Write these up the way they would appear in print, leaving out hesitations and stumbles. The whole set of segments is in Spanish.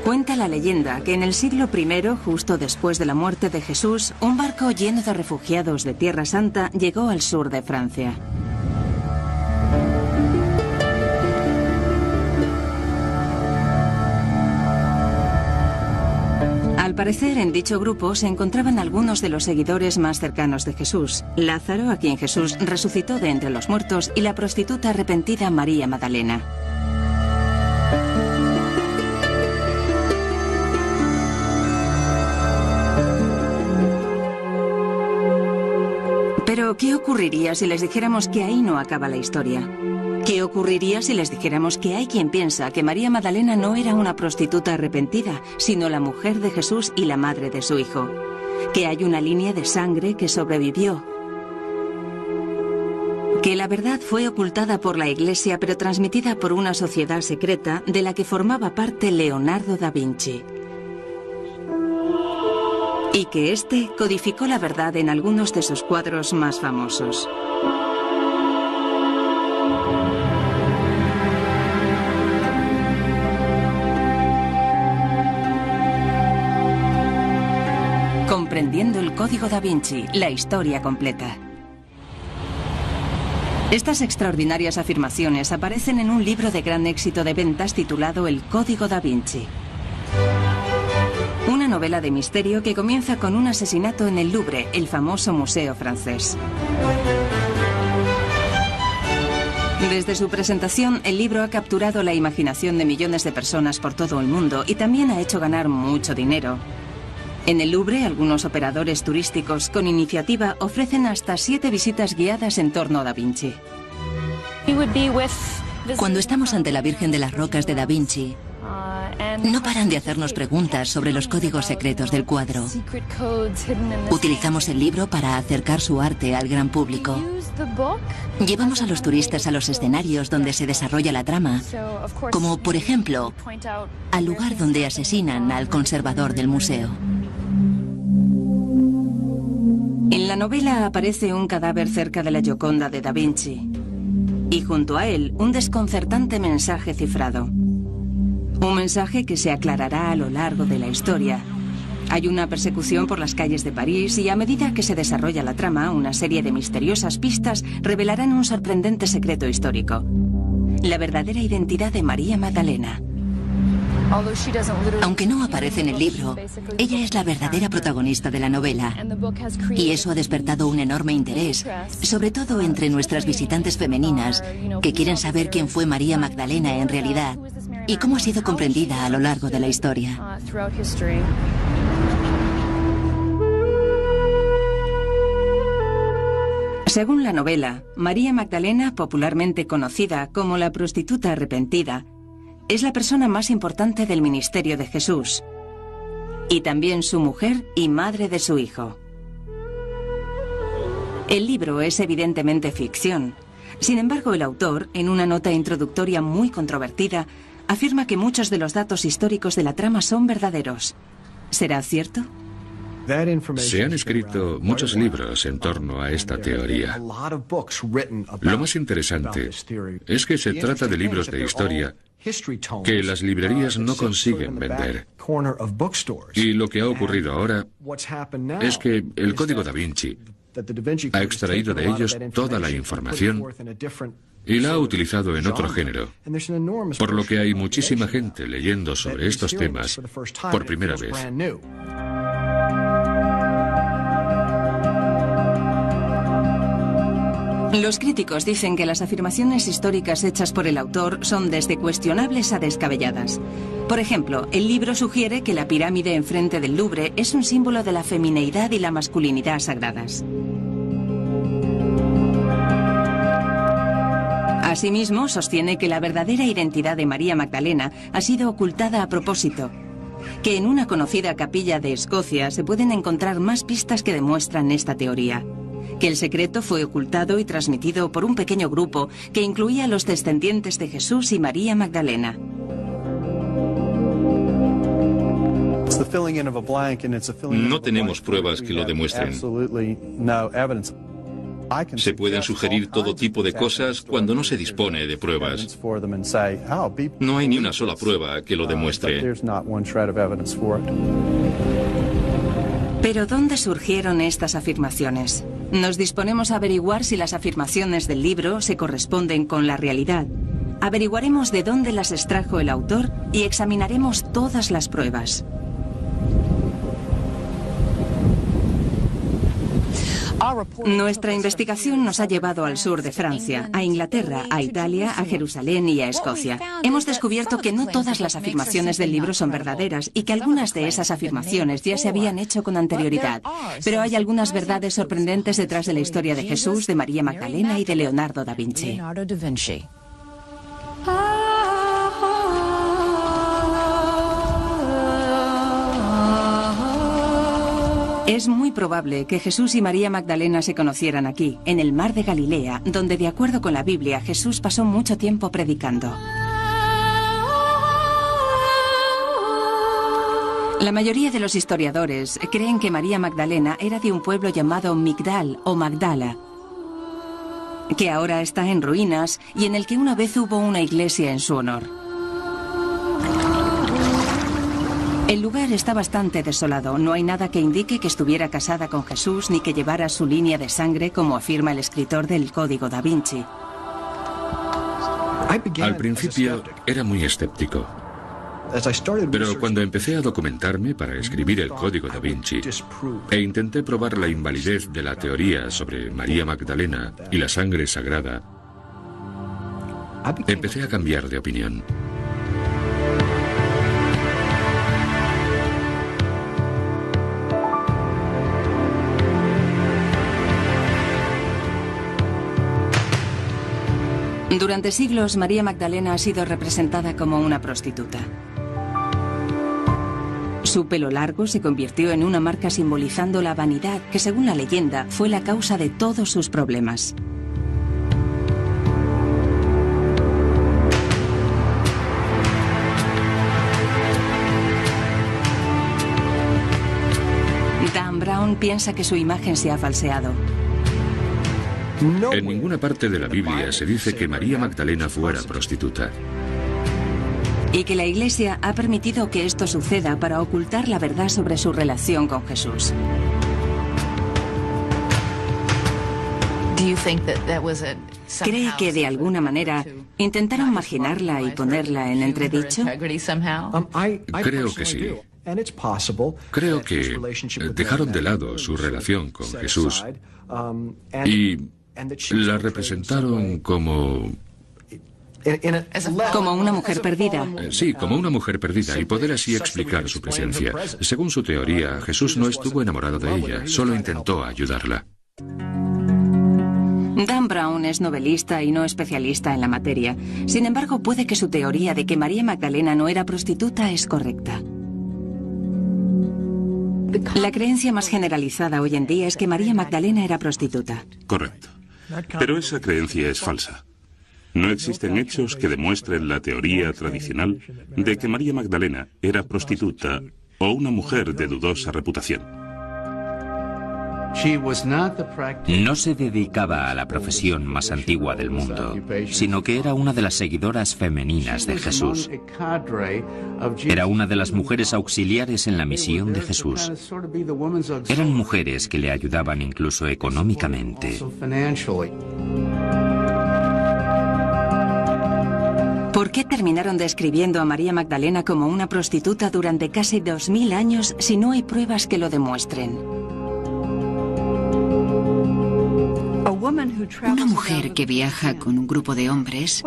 Cuenta la leyenda que en el siglo I, justo después de la muerte de Jesús, un barco lleno de refugiados de Tierra Santa llegó al sur de Francia. Al parecer, en dicho grupo se encontraban algunos de los seguidores más cercanos de Jesús: Lázaro, a quien Jesús resucitó de entre los muertos, y la prostituta arrepentida María Magdalena. Pero, ¿qué ocurriría si les dijéramos que ahí no acaba la historia? ¿Qué ocurriría si les dijéramos que hay quien piensa que María Magdalena no era una prostituta arrepentida, sino la mujer de Jesús y la madre de su hijo? Que hay una línea de sangre que sobrevivió. Que la verdad fue ocultada por la Iglesia, pero transmitida por una sociedad secreta de la que formaba parte Leonardo da Vinci. Y que éste codificó la verdad en algunos de sus cuadros más famosos. Comprendiendo el Código da Vinci, la historia completa. Estas extraordinarias afirmaciones aparecen en un libro de gran éxito de ventas titulado El Código da Vinci. Una novela de misterio que comienza con un asesinato en el Louvre, el famoso museo francés. Desde su presentación, el libro ha capturado la imaginación de millones de personas por todo el mundo y también ha hecho ganar mucho dinero. En el Louvre, algunos operadores turísticos con iniciativa ofrecen hasta 7 visitas guiadas en torno a Da Vinci. Cuando estamos ante la Virgen de las Rocas de Da Vinci, no paran de hacernos preguntas sobre los códigos secretos del cuadro. Utilizamos el libro para acercar su arte al gran público. Llevamos a los turistas a los escenarios donde se desarrolla la trama, como por ejemplo, al lugar donde asesinan al conservador del museo. En la novela aparece un cadáver cerca de la Gioconda de Da Vinci y junto a él un desconcertante mensaje cifrado. Un mensaje que se aclarará a lo largo de la historia. Hay una persecución por las calles de París y a medida que se desarrolla la trama, una serie de misteriosas pistas revelarán un sorprendente secreto histórico: la verdadera identidad de María Magdalena. Aunque no aparece en el libro, ella es la verdadera protagonista de la novela. Y eso ha despertado un enorme interés, sobre todo entre nuestras visitantes femeninas, que quieren saber quién fue María Magdalena en realidad y cómo ha sido comprendida a lo largo de la historia. Según la novela, María Magdalena, popularmente conocida como la prostituta arrepentida, es la persona más importante del ministerio de Jesús, y también su mujer y madre de su hijo. El libro es evidentemente ficción. Sin embargo, el autor, en una nota introductoria muy controvertida, afirma que muchos de los datos históricos de la trama son verdaderos. ¿Será cierto? Se han escrito muchos libros en torno a esta teoría. Lo más interesante es que se trata de libros de historia que las librerías no consiguen vender. Y lo que ha ocurrido ahora es que el Código da Vinci ha extraído de ellos toda la información y la ha utilizado en otro género, por lo que hay muchísima gente leyendo sobre estos temas por primera vez. Los críticos dicen que las afirmaciones históricas hechas por el autor son desde cuestionables a descabelladas. Por ejemplo, el libro sugiere que la pirámide enfrente del Louvre es un símbolo de la femineidad y la masculinidad sagradas. Asimismo, sostiene que la verdadera identidad de María Magdalena ha sido ocultada a propósito, que en una conocida capilla de Escocia se pueden encontrar más pistas que demuestran esta teoría, que el secreto fue ocultado y transmitido por un pequeño grupo que incluía a los descendientes de Jesús y María Magdalena. No tenemos pruebas que lo demuestren. Se pueden sugerir todo tipo de cosas cuando no se dispone de pruebas. No hay ni una sola prueba que lo demuestre. Pero ¿dónde surgieron estas afirmaciones? Nos disponemos a averiguar si las afirmaciones del libro se corresponden con la realidad. Averiguaremos de dónde las extrajo el autor y examinaremos todas las pruebas. Nuestra investigación nos ha llevado al sur de Francia, a Inglaterra, a Italia, a Jerusalén y a Escocia. Hemos descubierto que no todas las afirmaciones del libro son verdaderas y que algunas de esas afirmaciones ya se habían hecho con anterioridad. Pero hay algunas verdades sorprendentes detrás de la historia de Jesús, de María Magdalena y de Leonardo da Vinci. Es muy probable que Jesús y María Magdalena se conocieran aquí, en el mar de Galilea, donde, de acuerdo con la Biblia, Jesús pasó mucho tiempo predicando. La mayoría de los historiadores creen que María Magdalena era de un pueblo llamado Migdal o Magdala, que ahora está en ruinas y en el que una vez hubo una iglesia en su honor. El lugar está bastante desolado. No hay nada que indique que estuviera casada con Jesús ni que llevara su línea de sangre, como afirma el escritor del Código da Vinci. Al principio era muy escéptico. Pero cuando empecé a documentarme para escribir el Código da Vinci e intenté probar la invalidez de la teoría sobre María Magdalena y la sangre sagrada, empecé a cambiar de opinión. Durante siglos, María Magdalena ha sido representada como una prostituta. Su pelo largo se convirtió en una marca simbolizando la vanidad que, según la leyenda, fue la causa de todos sus problemas. Dan Brown piensa que su imagen se ha falseado. En ninguna parte de la Biblia se dice que María Magdalena fuera prostituta. Y que la Iglesia ha permitido que esto suceda para ocultar la verdad sobre su relación con Jesús. ¿Cree que de alguna manera intentaron marginarla y ponerla en entredicho? Creo que sí. Creo que dejaron de lado su relación con Jesús y la representaron como una mujer perdida. Sí, como una mujer perdida, y poder así explicar su presencia. Según su teoría, Jesús no estuvo enamorado de ella, solo intentó ayudarla. Dan Brown es novelista y no especialista en la materia. Sin embargo, puede que su teoría de que María Magdalena no era prostituta es correcta. La creencia más generalizada hoy en día es que María Magdalena era prostituta. Correcto. Pero esa creencia es falsa. No existen hechos que demuestren la teoría tradicional de que María Magdalena era prostituta o una mujer de dudosa reputación. No se dedicaba a la profesión más antigua del mundo, sino que era una de las seguidoras femeninas de Jesús. Era una de las mujeres auxiliares en la misión de Jesús. Eran mujeres que le ayudaban incluso económicamente. ¿Por qué terminaron describiendo a María Magdalena como una prostituta durante casi 2000 años si no hay pruebas que lo demuestren? Una mujer que viaja con un grupo de hombres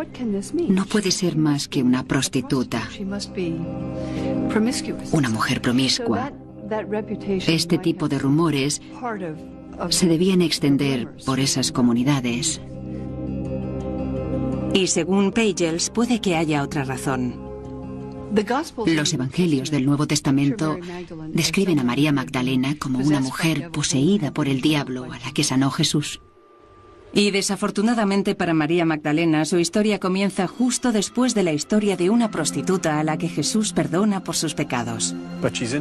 no puede ser más que una prostituta, una mujer promiscua. Este tipo de rumores se debían extender por esas comunidades. Y según Pagels, puede que haya otra razón. Los evangelios del Nuevo Testamento describen a María Magdalena como una mujer poseída por el diablo a la que sanó Jesús. Y desafortunadamente para María Magdalena, su historia comienza justo después de la historia de una prostituta a la que Jesús perdona por sus pecados.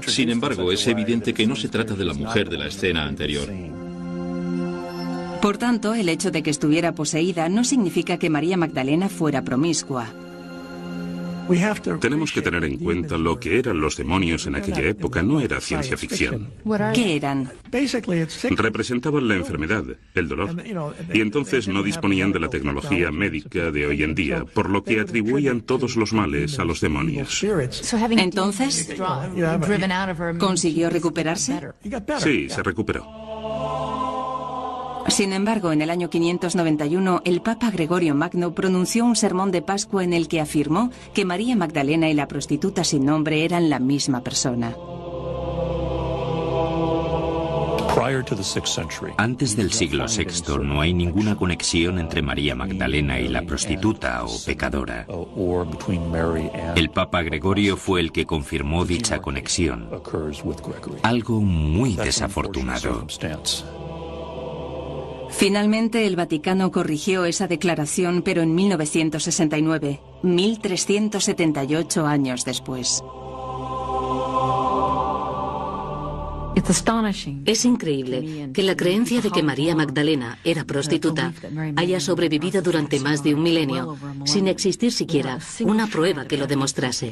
Sin embargo, es evidente que no se trata de la mujer de la escena anterior. Por tanto, el hecho de que estuviera poseída no significa que María Magdalena fuera promiscua. Tenemos que tener en cuenta lo que eran los demonios en aquella época, no era ciencia ficción. ¿Qué eran? Representaban la enfermedad, el dolor, y entonces no disponían de la tecnología médica de hoy en día, por lo que atribuían todos los males a los demonios. Entonces, ¿consiguió recuperarse? Sí, se recuperó. Sin embargo, en el año 591, el Papa Gregorio Magno pronunció un sermón de Pascua en el que afirmó que María Magdalena y la prostituta sin nombre eran la misma persona. Antes del siglo VI no hay ninguna conexión entre María Magdalena y la prostituta o pecadora. El Papa Gregorio fue el que confirmó dicha conexión. Algo muy desafortunado. Finalmente, el Vaticano corrigió esa declaración, pero en 1969, 1378 años después. Es increíble que la creencia de que María Magdalena era prostituta haya sobrevivido durante más de un milenio sin existir siquiera una prueba que lo demostrase.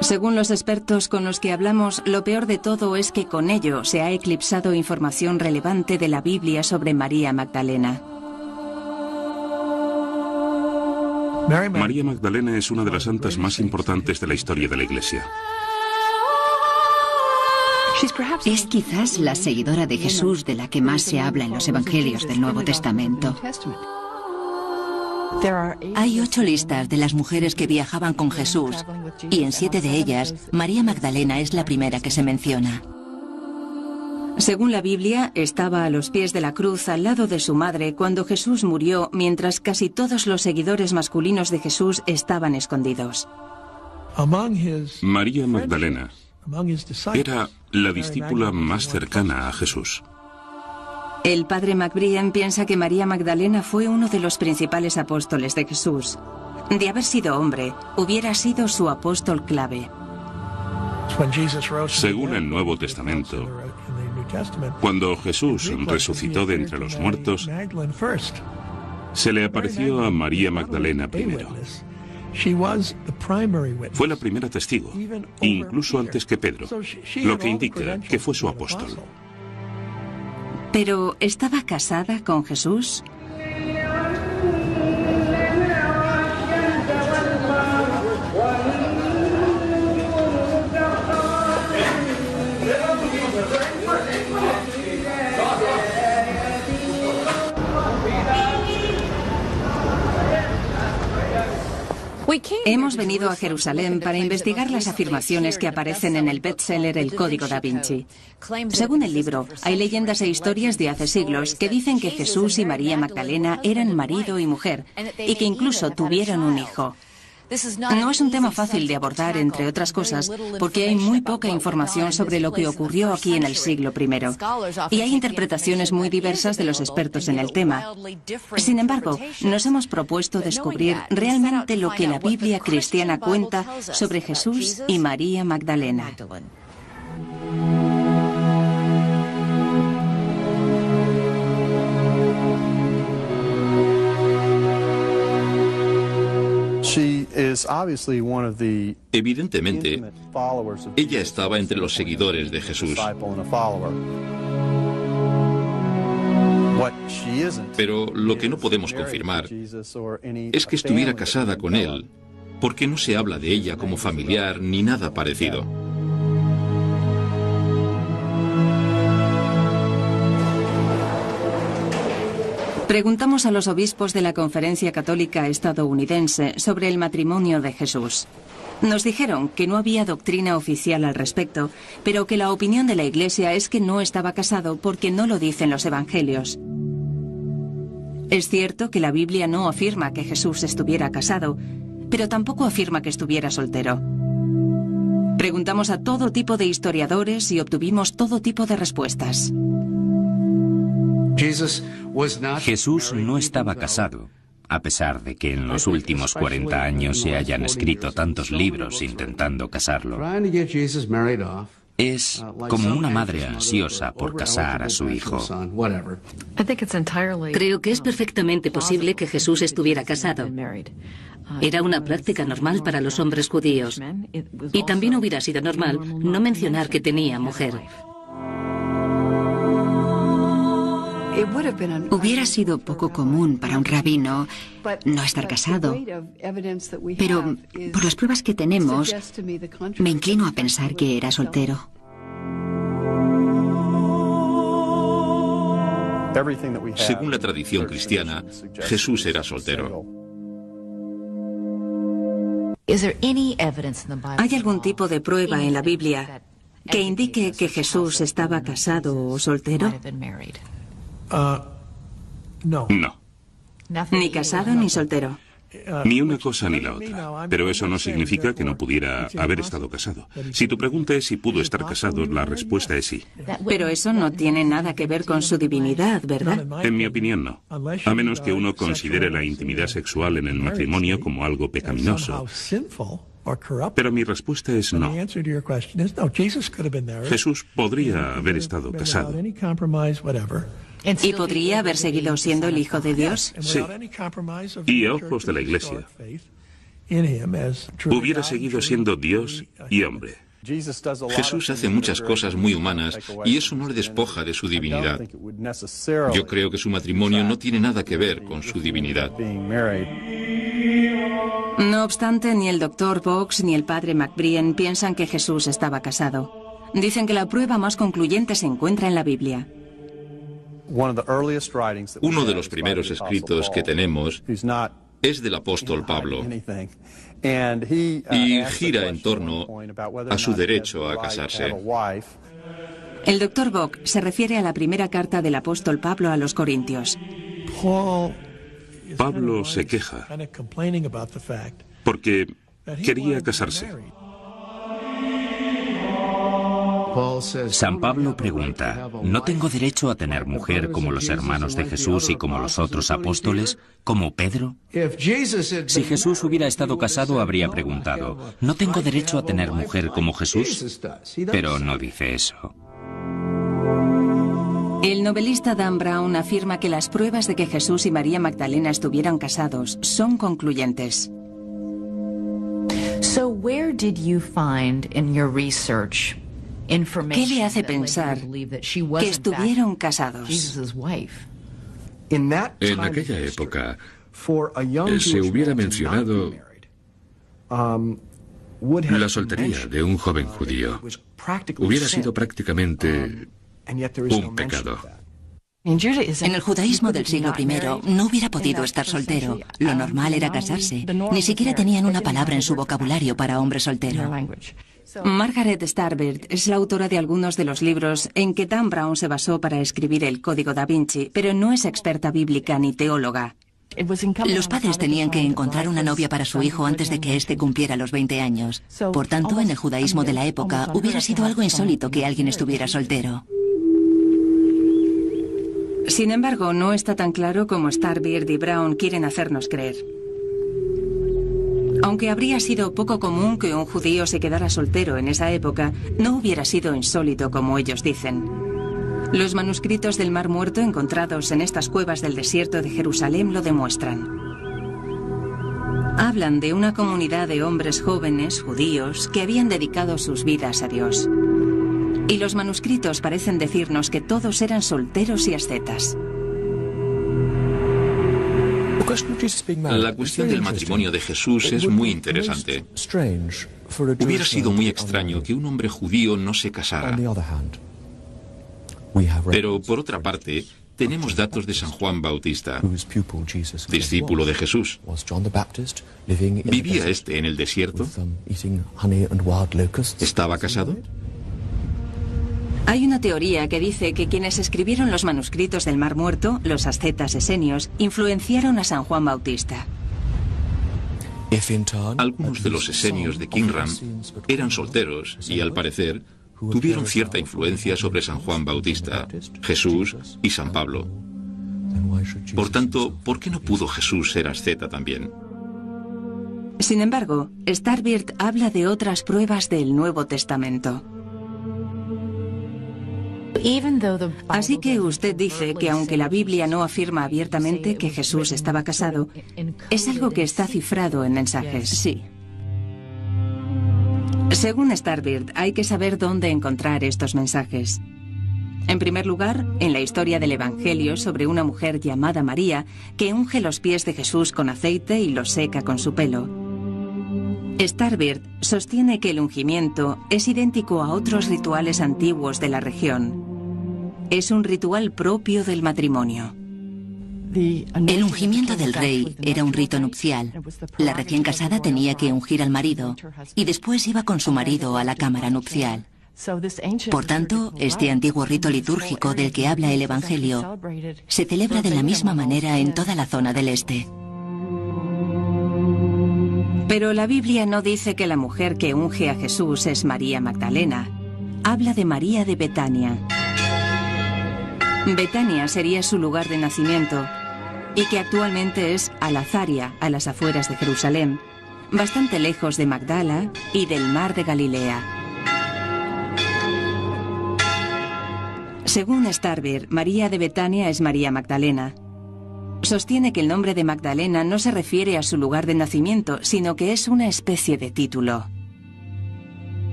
Según los expertos con los que hablamos, lo peor de todo es que con ello se ha eclipsado información relevante de la Biblia sobre María Magdalena. María Magdalena es una de las santas más importantes de la historia de la Iglesia. Es quizás la seguidora de Jesús de la que más se habla en los Evangelios del Nuevo Testamento. Hay 8 listas de las mujeres que viajaban con Jesús, y en 7 de ellas, María Magdalena es la primera que se menciona. Según la Biblia, estaba a los pies de la cruz al lado de su madre cuando Jesús murió, mientras casi todos los seguidores masculinos de Jesús estaban escondidos. María Magdalena era la discípula más cercana a Jesús. El padre McBrien piensa que María Magdalena fue uno de los principales apóstoles de Jesús. De haber sido hombre, hubiera sido su apóstol clave. Según el Nuevo Testamento, cuando Jesús resucitó de entre los muertos, se le apareció a María Magdalena primero. Fue la primera testigo, incluso antes que Pedro, lo que indica que fue su apóstol. ¿Pero estaba casada con Jesús? Hemos venido a Jerusalén para investigar las afirmaciones que aparecen en el bestseller El Código da Vinci. Según el libro, hay leyendas e historias de hace siglos que dicen que Jesús y María Magdalena eran marido y mujer y que incluso tuvieron un hijo. No es un tema fácil de abordar, entre otras cosas, porque hay muy poca información sobre lo que ocurrió aquí en el siglo I. Y hay interpretaciones muy diversas de los expertos en el tema. Sin embargo, nos hemos propuesto descubrir realmente lo que la Biblia cristiana cuenta sobre Jesús y María Magdalena. Evidentemente, ella estaba entre los seguidores de Jesús. Pero lo que no podemos confirmar es que estuviera casada con él, porque no se habla de ella como familiar ni nada parecido. Preguntamos a los obispos de la Conferencia Católica Estadounidense sobre el matrimonio de Jesús. Nos dijeron que no había doctrina oficial al respecto, pero que la opinión de la Iglesia es que no estaba casado porque no lo dicen los Evangelios. Es cierto que la Biblia no afirma que Jesús estuviera casado, pero tampoco afirma que estuviera soltero. Preguntamos a todo tipo de historiadores y obtuvimos todo tipo de respuestas. Jesús no estaba casado, a pesar de que en los últimos 40 años se hayan escrito tantos libros intentando casarlo. Es como una madre ansiosa por casar a su hijo. Creo que es perfectamente posible que Jesús estuviera casado. Era una práctica normal para los hombres judíos. Y también hubiera sido normal no mencionar que tenía mujer. Hubiera sido poco común para un rabino no estar casado, pero por las pruebas que tenemos, me inclino a pensar que era soltero. Según la tradición cristiana, Jesús era soltero. ¿Hay algún tipo de prueba en la Biblia que indique que Jesús estaba casado o soltero? No. Ni casado ni soltero. Ni una cosa ni la otra. Pero eso no significa que no pudiera haber estado casado. Si tu pregunta es si pudo estar casado, la respuesta es sí. Pero eso no tiene nada que ver con su divinidad, ¿verdad? En mi opinión, no. A menos que uno considere la intimidad sexual en el matrimonio como algo pecaminoso. Pero mi respuesta es no. Jesús podría haber estado casado. ¿Y podría haber seguido siendo el Hijo de Dios? Sí. Y a ojos de la Iglesia, hubiera seguido siendo Dios y hombre. Jesús hace muchas cosas muy humanas y eso no le despoja de su divinidad. Yo creo que su matrimonio no tiene nada que ver con su divinidad. No obstante, ni el Dr. Box ni el padre McBrien piensan que Jesús estaba casado. Dicen que la prueba más concluyente se encuentra en la Biblia. Uno de los primeros escritos que tenemos es del apóstol Pablo y gira en torno a su derecho a casarse. El Dr. Bock se refiere a la primera carta del apóstol Pablo a los Corintios. Pablo se queja porque quería casarse. San Pablo pregunta, ¿no tengo derecho a tener mujer como los hermanos de Jesús y como los otros apóstoles, como Pedro? Si Jesús hubiera estado casado, habría preguntado, ¿no tengo derecho a tener mujer como Jesús? Pero no dice eso. El novelista Dan Brown afirma que las pruebas de que Jesús y María Magdalena estuvieran casados son concluyentes. So where did you find in your research ¿Qué le hace pensar que estuvieron casados? En aquella época, se hubiera mencionado la soltería de un joven judío. Hubiera sido prácticamente un pecado. En el judaísmo del siglo I no hubiera podido estar soltero. Lo normal era casarse. Ni siquiera tenían una palabra en su vocabulario para hombre soltero. Margaret Starbird es la autora de algunos de los libros en que Dan Brown se basó para escribir el Código da Vinci, pero no es experta bíblica ni teóloga. Los padres tenían que encontrar una novia para su hijo antes de que éste cumpliera los 20 años. Por tanto, en el judaísmo de la época hubiera sido algo insólito que alguien estuviera soltero. Sin embargo, no está tan claro como Starbird y Brown quieren hacernos creer. Aunque habría sido poco común que un judío se quedara soltero en esa época, no hubiera sido insólito como ellos dicen. Los manuscritos del Mar Muerto encontrados en estas cuevas del desierto de Jerusalén lo demuestran. Hablan de una comunidad de hombres jóvenes, judíos, que habían dedicado sus vidas a Dios. Y los manuscritos parecen decirnos que todos eran solteros y ascetas. La cuestión del matrimonio de Jesús es muy interesante. Hubiera sido muy extraño que un hombre judío no se casara. Pero, por otra parte, tenemos datos de San Juan Bautista, discípulo de Jesús. ¿Vivía este en el desierto? ¿Estaba casado? Hay una teoría que dice que quienes escribieron los manuscritos del Mar Muerto, los ascetas esenios, influenciaron a San Juan Bautista. Algunos de los esenios de Qumran eran solteros y, al parecer, tuvieron cierta influencia sobre San Juan Bautista, Jesús y San Pablo. Por tanto, ¿por qué no pudo Jesús ser asceta también? Sin embargo, Starbird habla de otras pruebas del Nuevo Testamento. Así que usted dice que aunque la Biblia no afirma abiertamente que Jesús estaba casado, es algo que está cifrado en mensajes. Sí. Según Starbird, hay que saber dónde encontrar estos mensajes. En primer lugar, en la historia del Evangelio sobre una mujer llamada María que unge los pies de Jesús con aceite y los seca con su pelo. Starbird sostiene que el ungimiento es idéntico a otros rituales antiguos de la región. Es un ritual propio del matrimonio. El ungimiento del rey era un rito nupcial. La recién casada tenía que ungir al marido y después iba con su marido a la cámara nupcial. Por tanto, este antiguo rito litúrgico del que habla el Evangelio se celebra de la misma manera en toda la zona del este. Pero la Biblia no dice que la mujer que unge a Jesús es María Magdalena. Habla de María de Betania. Betania sería su lugar de nacimiento y que actualmente es Al-Azaria, a las afueras de Jerusalén, bastante lejos de Magdala y del mar de Galilea. Según Starbird, María de Betania es María Magdalena. Sostiene que el nombre de Magdalena no se refiere a su lugar de nacimiento, sino que es una especie de título.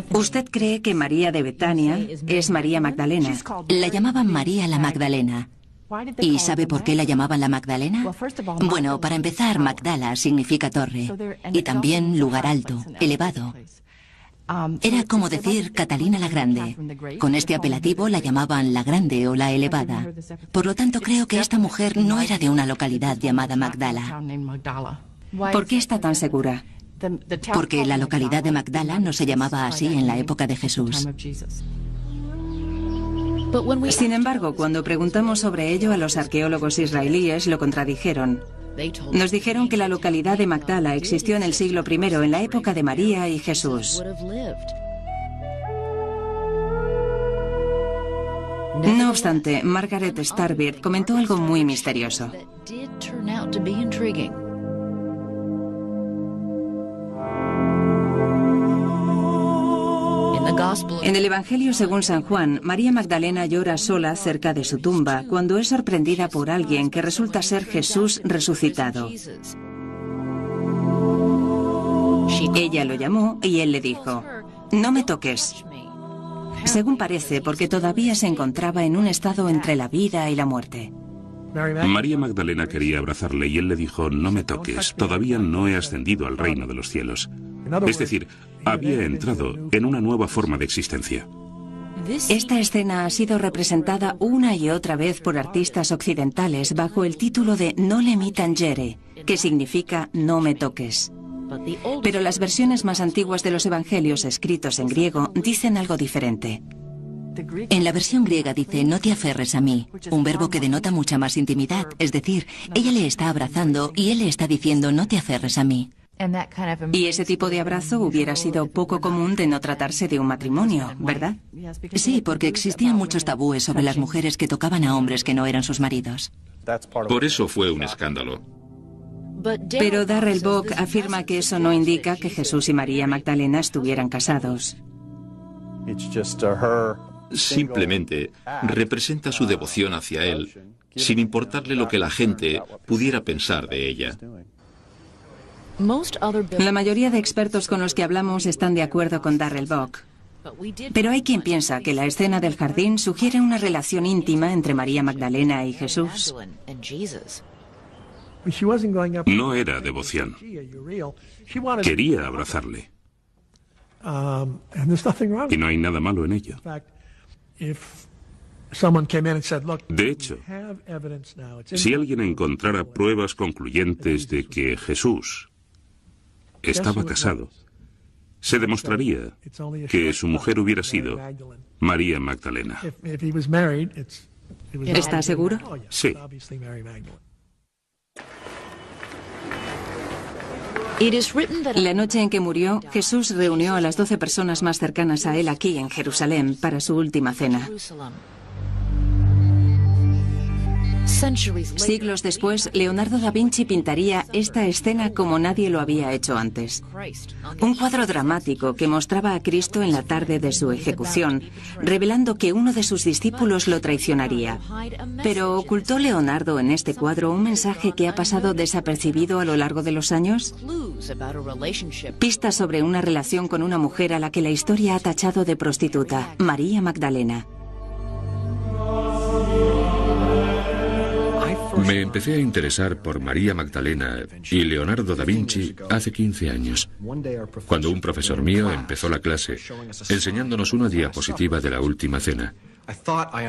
¿Usted cree que María de Betania es María Magdalena? La llamaban María la Magdalena. ¿Y sabe por qué la llamaban la Magdalena? Bueno, para empezar, Magdala significa torre y también lugar alto, elevado. Era como decir Catalina la Grande. Con este apelativo la llamaban la Grande o la Elevada. Por lo tanto, creo que esta mujer no era de una localidad llamada Magdala. ¿Por qué está tan segura? Porque la localidad de Magdala no se llamaba así en la época de Jesús. Sin embargo, cuando preguntamos sobre ello a los arqueólogos israelíes, lo contradijeron. Nos dijeron que la localidad de Magdala existió en el siglo I, en la época de María y Jesús. No obstante, Margaret Starbird comentó algo muy misterioso. En el Evangelio según San Juan, María Magdalena llora sola cerca de su tumba cuando es sorprendida por alguien que resulta ser Jesús resucitado. Ella lo llamó y él le dijo: «No me toques». Según parece, porque todavía se encontraba en un estado entre la vida y la muerte. María Magdalena quería abrazarle y él le dijo: «No me toques, todavía no he ascendido al reino de los cielos». Es decir, había entrado en una nueva forma de existencia. Esta escena ha sido representada una y otra vez por artistas occidentales bajo el título de Nole mi tangere, que significa no me toques. Pero las versiones más antiguas de los evangelios escritos en griego dicen algo diferente. En la versión griega dice no te aferres a mí, un verbo que denota mucha más intimidad, es decir, ella le está abrazando y él le está diciendo no te aferres a mí. Y ese tipo de abrazo hubiera sido poco común de no tratarse de un matrimonio, ¿verdad? Sí, porque existían muchos tabúes sobre las mujeres que tocaban a hombres que no eran sus maridos. Por eso fue un escándalo. Pero Darrell Bock afirma que eso no indica que Jesús y María Magdalena estuvieran casados. Simplemente representa su devoción hacia él, sin importarle lo que la gente pudiera pensar de ella. La mayoría de expertos con los que hablamos están de acuerdo con Darrell Bock. Pero hay quien piensa que la escena del jardín sugiere una relación íntima entre María Magdalena y Jesús. No era devoción. Quería abrazarle. Y no hay nada malo en ello. De hecho, si alguien encontrara pruebas concluyentes de que Jesús estaba casado, se demostraría que su mujer hubiera sido María Magdalena. ¿Está seguro? Sí. La noche en que murió, Jesús reunió a las 12 personas más cercanas a él aquí en Jerusalén para su última cena. Siglos después, Leonardo da Vinci pintaría esta escena como nadie lo había hecho antes. Un cuadro dramático que mostraba a Cristo en la tarde de su ejecución, revelando que uno de sus discípulos lo traicionaría. Pero ¿ocultó Leonardo en este cuadro un mensaje que ha pasado desapercibido a lo largo de los años? Pistas sobre una relación con una mujer a la que la historia ha tachado de prostituta, María Magdalena. Me empecé a interesar por María Magdalena y Leonardo da Vinci hace 15 años, cuando un profesor mío empezó la clase enseñándonos una diapositiva de la Última Cena,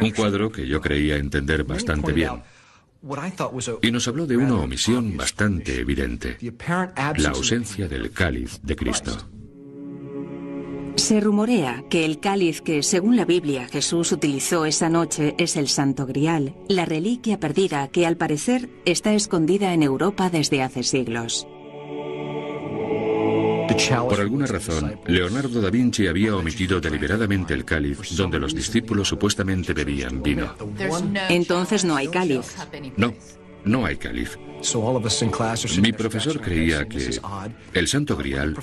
un cuadro que yo creía entender bastante bien. Y nos habló de una omisión bastante evidente, la ausencia del cáliz de Cristo. Se rumorea que el cáliz que, según la Biblia, Jesús utilizó esa noche es el Santo Grial, la reliquia perdida que, al parecer, está escondida en Europa desde hace siglos. Por alguna razón, Leonardo da Vinci había omitido deliberadamente el cáliz donde los discípulos supuestamente bebían vino. Entonces no hay cáliz. No hay cáliz. Mi profesor creía que el Santo Grial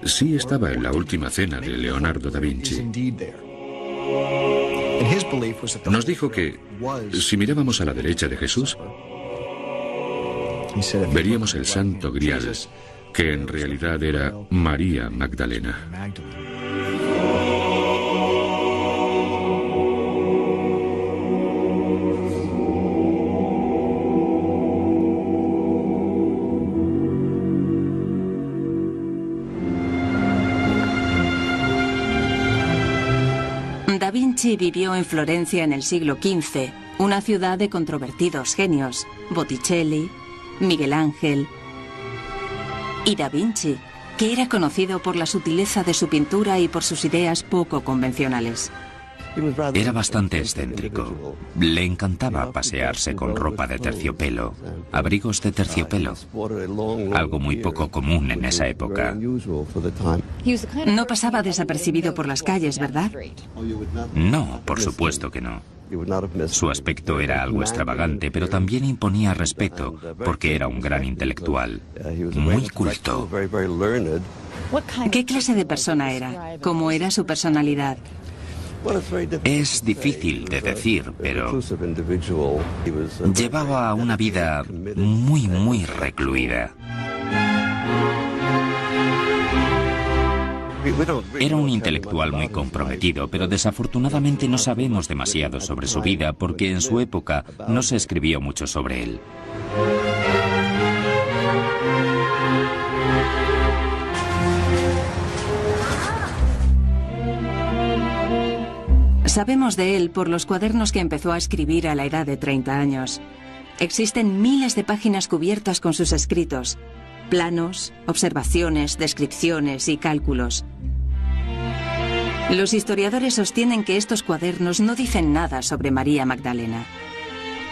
sí estaba en la Última Cena de Leonardo da Vinci. Nos dijo que si mirábamos a la derecha de Jesús, veríamos el Santo Grial, que en realidad era María Magdalena. Da Vinci vivió en Florencia en el siglo XV, una ciudad de controvertidos genios, Botticelli, Miguel Ángel y Da Vinci, que era conocido por la sutileza de su pintura y por sus ideas poco convencionales. Era bastante excéntrico. Le encantaba pasearse con ropa de terciopelo, abrigos de terciopelo, algo muy poco común en esa época. No pasaba desapercibido por las calles, ¿verdad? No, por supuesto que no. Su aspecto era algo extravagante, pero también imponía respeto, porque era un gran intelectual, muy culto. ¿Qué clase de persona era? ¿Cómo era su personalidad? Es difícil de decir, pero llevaba una vida muy recluida. Era un intelectual muy comprometido, pero desafortunadamente no sabemos demasiado sobre su vida porque en su época no se escribió mucho sobre él. Sabemos de él por los cuadernos que empezó a escribir a la edad de 30 años. Existen miles de páginas cubiertas con sus escritos, planos, observaciones, descripciones y cálculos. Los historiadores sostienen que estos cuadernos no dicen nada sobre María Magdalena,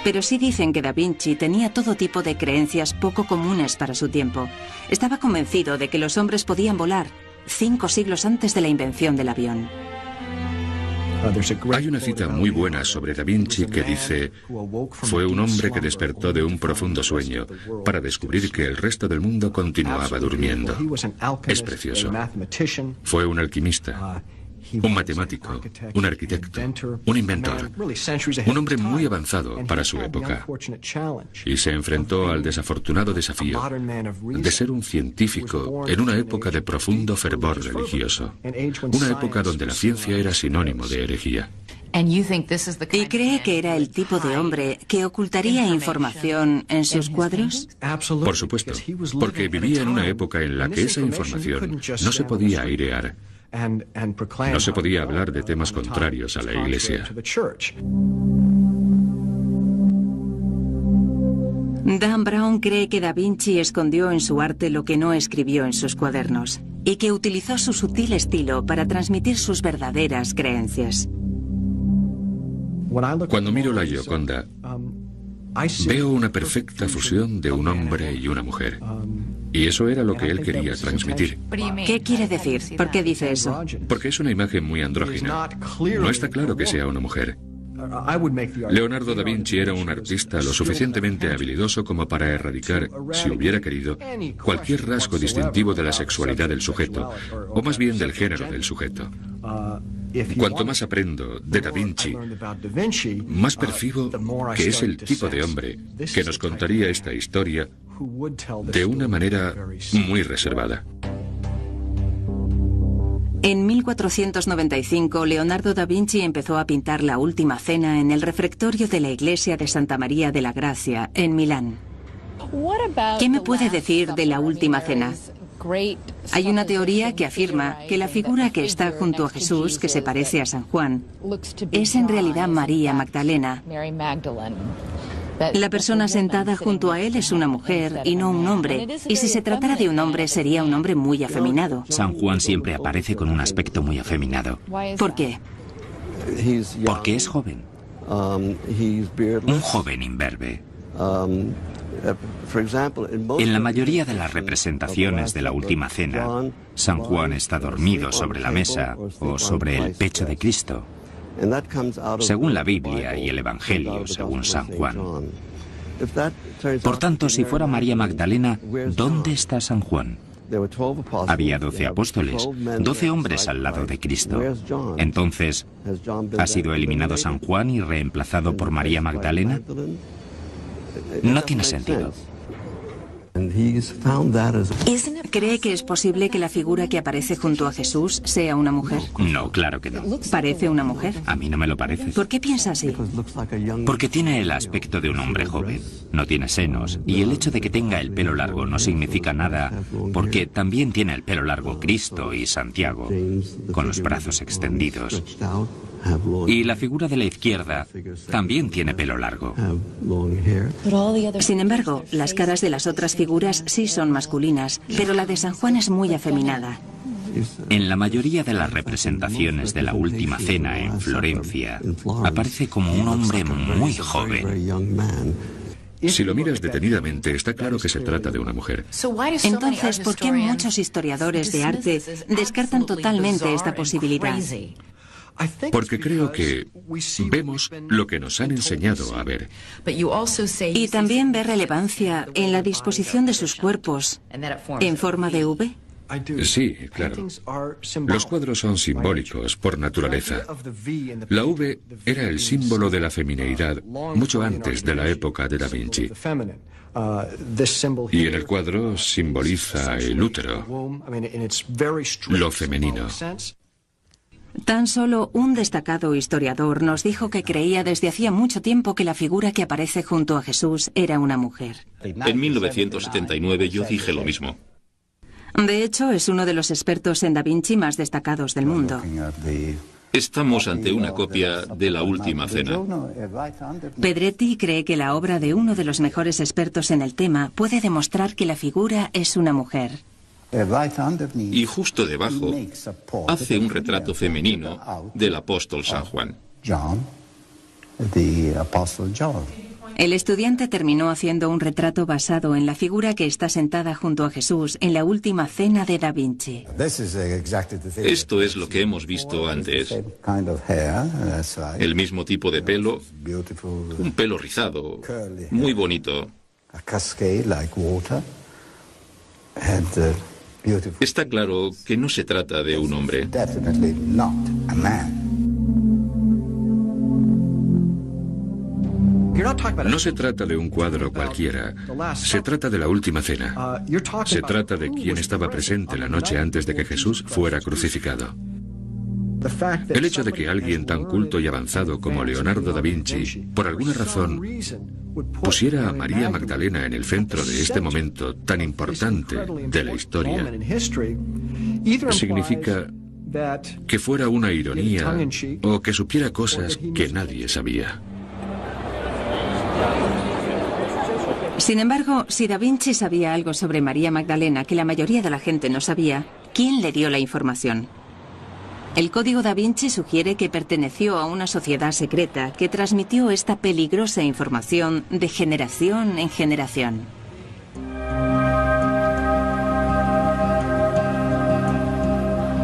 pero sí dicen que Da Vinci tenía todo tipo de creencias poco comunes para su tiempo. Estaba convencido de que los hombres podían volar 5 siglos antes de la invención del avión. Hay una cita muy buena sobre Da Vinci que dice: fue un hombre que despertó de un profundo sueño para descubrir que el resto del mundo continuaba durmiendo. Es precioso. Fue un alquimista, un matemático, un arquitecto, un inventor, un hombre muy avanzado para su época. Y se enfrentó al desafortunado desafío de ser un científico en una época de profundo fervor religioso, una época donde la ciencia era sinónimo de herejía. ¿Y cree que era el tipo de hombre que ocultaría información en sus cuadros? Por supuesto, porque vivía en una época en la que esa información no se podía airear. No se podía hablar de temas contrarios a la Iglesia. Dan Brown cree que Da Vinci escondió en su arte lo que no escribió en sus cuadernos y que utilizó su sutil estilo para transmitir sus verdaderas creencias. Cuando miro la Gioconda, veo una perfecta fusión de un hombre y una mujer. Y eso era lo que él quería transmitir. ¿Qué quiere decir? ¿Por qué dice eso? Porque es una imagen muy andrógina. No está claro que sea una mujer. Leonardo da Vinci era un artista lo suficientemente habilidoso como para erradicar, si hubiera querido, cualquier rasgo distintivo de la sexualidad del sujeto, o más bien del género del sujeto. Cuanto más aprendo de da Vinci, más percibo que es el tipo de hombre que nos contaría esta historia de una manera muy reservada. En 1495, Leonardo da Vinci empezó a pintar la Última Cena en el refectorio de la iglesia de Santa María de la Gracia, en Milán. ¿Qué me puede decir de la Última Cena? Hay una teoría que afirma que la figura que está junto a Jesús, que se parece a San Juan, es en realidad María Magdalena. La persona sentada junto a él es una mujer y no un hombre, y si se tratara de un hombre sería un hombre muy afeminado. San Juan siempre aparece con un aspecto muy afeminado. ¿Por qué? Porque es joven. Un joven imberbe. En la mayoría de las representaciones de la Última Cena, San Juan está dormido sobre la mesa o sobre el pecho de Cristo, según la Biblia y el Evangelio según San Juan. Por tanto, si fuera María Magdalena, ¿dónde está San Juan? Había 12 apóstoles, 12 hombres al lado de Cristo. Entonces, ¿ha sido eliminado San Juan y reemplazado por María Magdalena? No tiene sentido. ¿Cree que es posible que la figura que aparece junto a Jesús sea una mujer? No, claro que no. ¿Parece una mujer? A mí no me lo parece. ¿Por qué piensa así? Porque tiene el aspecto de un hombre joven. No tiene senos. Y el hecho de que tenga el pelo largo no significa nada, porque también tiene el pelo largo Cristo y Santiago, con los brazos extendidos. Y la figura de la izquierda también tiene pelo largo. Sin embargo, las caras de las otras figuras sí son masculinas, pero la de San Juan es muy afeminada. En la mayoría de las representaciones de la Última Cena en Florencia, aparece como un hombre muy joven. Si lo miras detenidamente, está claro que se trata de una mujer. Entonces, ¿por qué muchos historiadores de arte descartan totalmente esta posibilidad? Porque creo que vemos lo que nos han enseñado a ver. Y también ve relevancia en la disposición de sus cuerpos en forma de V. Sí, claro. Los cuadros son simbólicos por naturaleza. La V era el símbolo de la femineidad mucho antes de la época de Da Vinci. Y en el cuadro simboliza el útero, lo femenino. Tan solo un destacado historiador nos dijo que creía desde hacía mucho tiempo que la figura que aparece junto a Jesús era una mujer. En 1979 yo dije lo mismo. De hecho, es uno de los expertos en Da Vinci más destacados del mundo. Estamos ante una copia de la Última Cena. Pedretti cree que la obra de uno de los mejores expertos en el tema puede demostrar que la figura es una mujer. Y justo debajo hace un retrato femenino del apóstol San Juan. El estudiante terminó haciendo un retrato basado en la figura que está sentada junto a Jesús en la Última Cena de Da Vinci. Esto es lo que hemos visto antes. El mismo tipo de pelo, un pelo rizado, muy bonito. Está claro que no se trata de un hombre. No se trata de un cuadro cualquiera, se trata de la Última Cena. Se trata de quien estaba presente la noche antes de que Jesús fuera crucificado. El hecho de que alguien tan culto y avanzado como Leonardo da Vinci, por alguna razón, pusiera a María Magdalena en el centro de este momento tan importante de la historia, significa que fuera una ironía o que supiera cosas que nadie sabía. Sin embargo, si Da Vinci sabía algo sobre María Magdalena que la mayoría de la gente no sabía, ¿quién le dio la información? El Código Da Vinci sugiere que perteneció a una sociedad secreta que transmitió esta peligrosa información de generación en generación.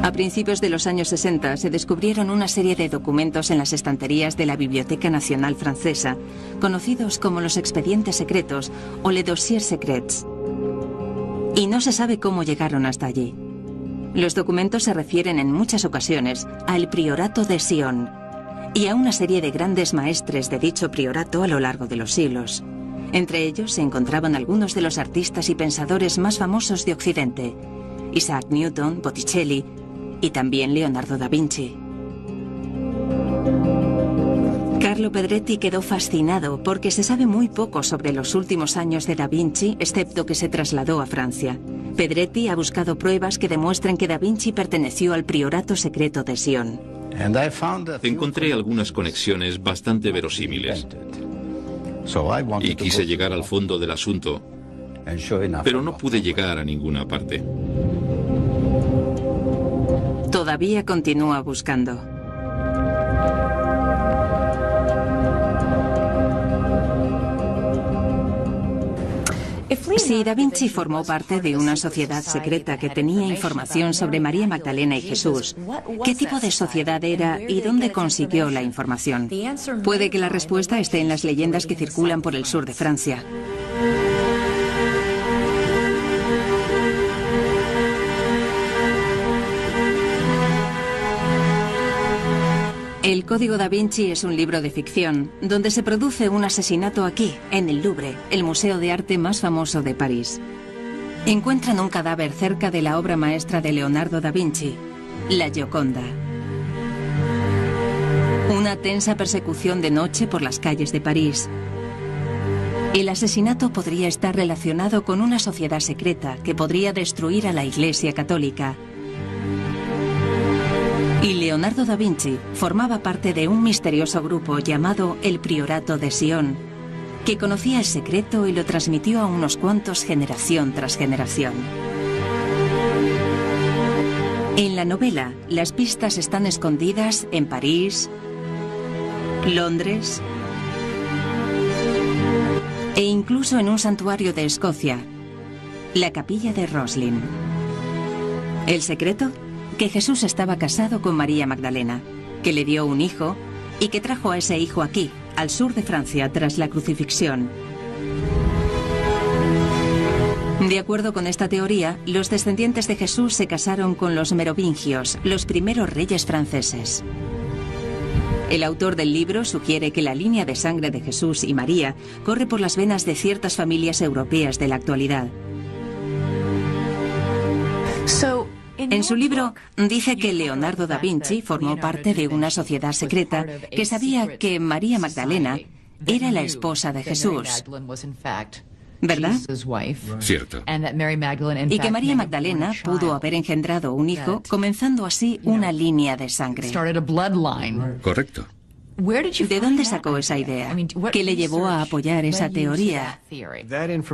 A A principios de los años 60 se descubrieron una serie de documentos en las estanterías de la Biblioteca Nacional Francesa, conocidos como los expedientes secretos o les dossiers secrets. Y no se sabe cómo llegaron hasta allí. Los documentos se refieren en muchas ocasiones al priorato de Sion y a una serie de grandes maestres de dicho priorato a lo largo de los siglos. Entre ellos se encontraban algunos de los artistas y pensadores más famosos de Occidente: Isaac Newton, Botticelli y también Leonardo da Vinci. Carlo Pedretti quedó fascinado porque se sabe muy poco sobre los últimos años de da Vinci, excepto que se trasladó a Francia. Pedretti ha buscado pruebas que demuestren que da Vinci perteneció al priorato secreto de Sion. Encontré algunas conexiones bastante verosímiles y quise llegar al fondo del asunto, pero no pude llegar a ninguna parte. Todavía continúa buscando. Si Da Vinci formó parte de una sociedad secreta que tenía información sobre María Magdalena y Jesús, ¿qué tipo de sociedad era y dónde consiguió la información? Puede que la respuesta esté en las leyendas que circulan por el sur de Francia. El Código da Vinci es un libro de ficción, donde se produce un asesinato aquí, en el Louvre, el museo de arte más famoso de París. Encuentran un cadáver cerca de la obra maestra de Leonardo da Vinci, la Gioconda. Una tensa persecución de noche por las calles de París. El asesinato podría estar relacionado con una sociedad secreta que podría destruir a la Iglesia Católica. Y Leonardo da Vinci formaba parte de un misterioso grupo llamado el Priorato de Sion, que conocía el secreto y lo transmitió a unos cuantos generación tras generación. En la novela, las pistas están escondidas en París, Londres e incluso en un santuario de Escocia, la Capilla de Roslin. ¿El secreto? Que Jesús estaba casado con María Magdalena, que le dio un hijo y que trajo a ese hijo aquí, al sur de Francia, tras la crucifixión. De acuerdo con esta teoría, los descendientes de Jesús se casaron con los merovingios, los primeros reyes franceses. El autor del libro sugiere que la línea de sangre de Jesús y María corre por las venas de ciertas familias europeas de la actualidad. En su libro dice que Leonardo da Vinci formó parte de una sociedad secreta que sabía que María Magdalena era la esposa de Jesús, ¿verdad? Cierto. Y que María Magdalena pudo haber engendrado un hijo, comenzando así una línea de sangre. Correcto. ¿De dónde sacó esa idea? ¿Qué le llevó a apoyar esa teoría?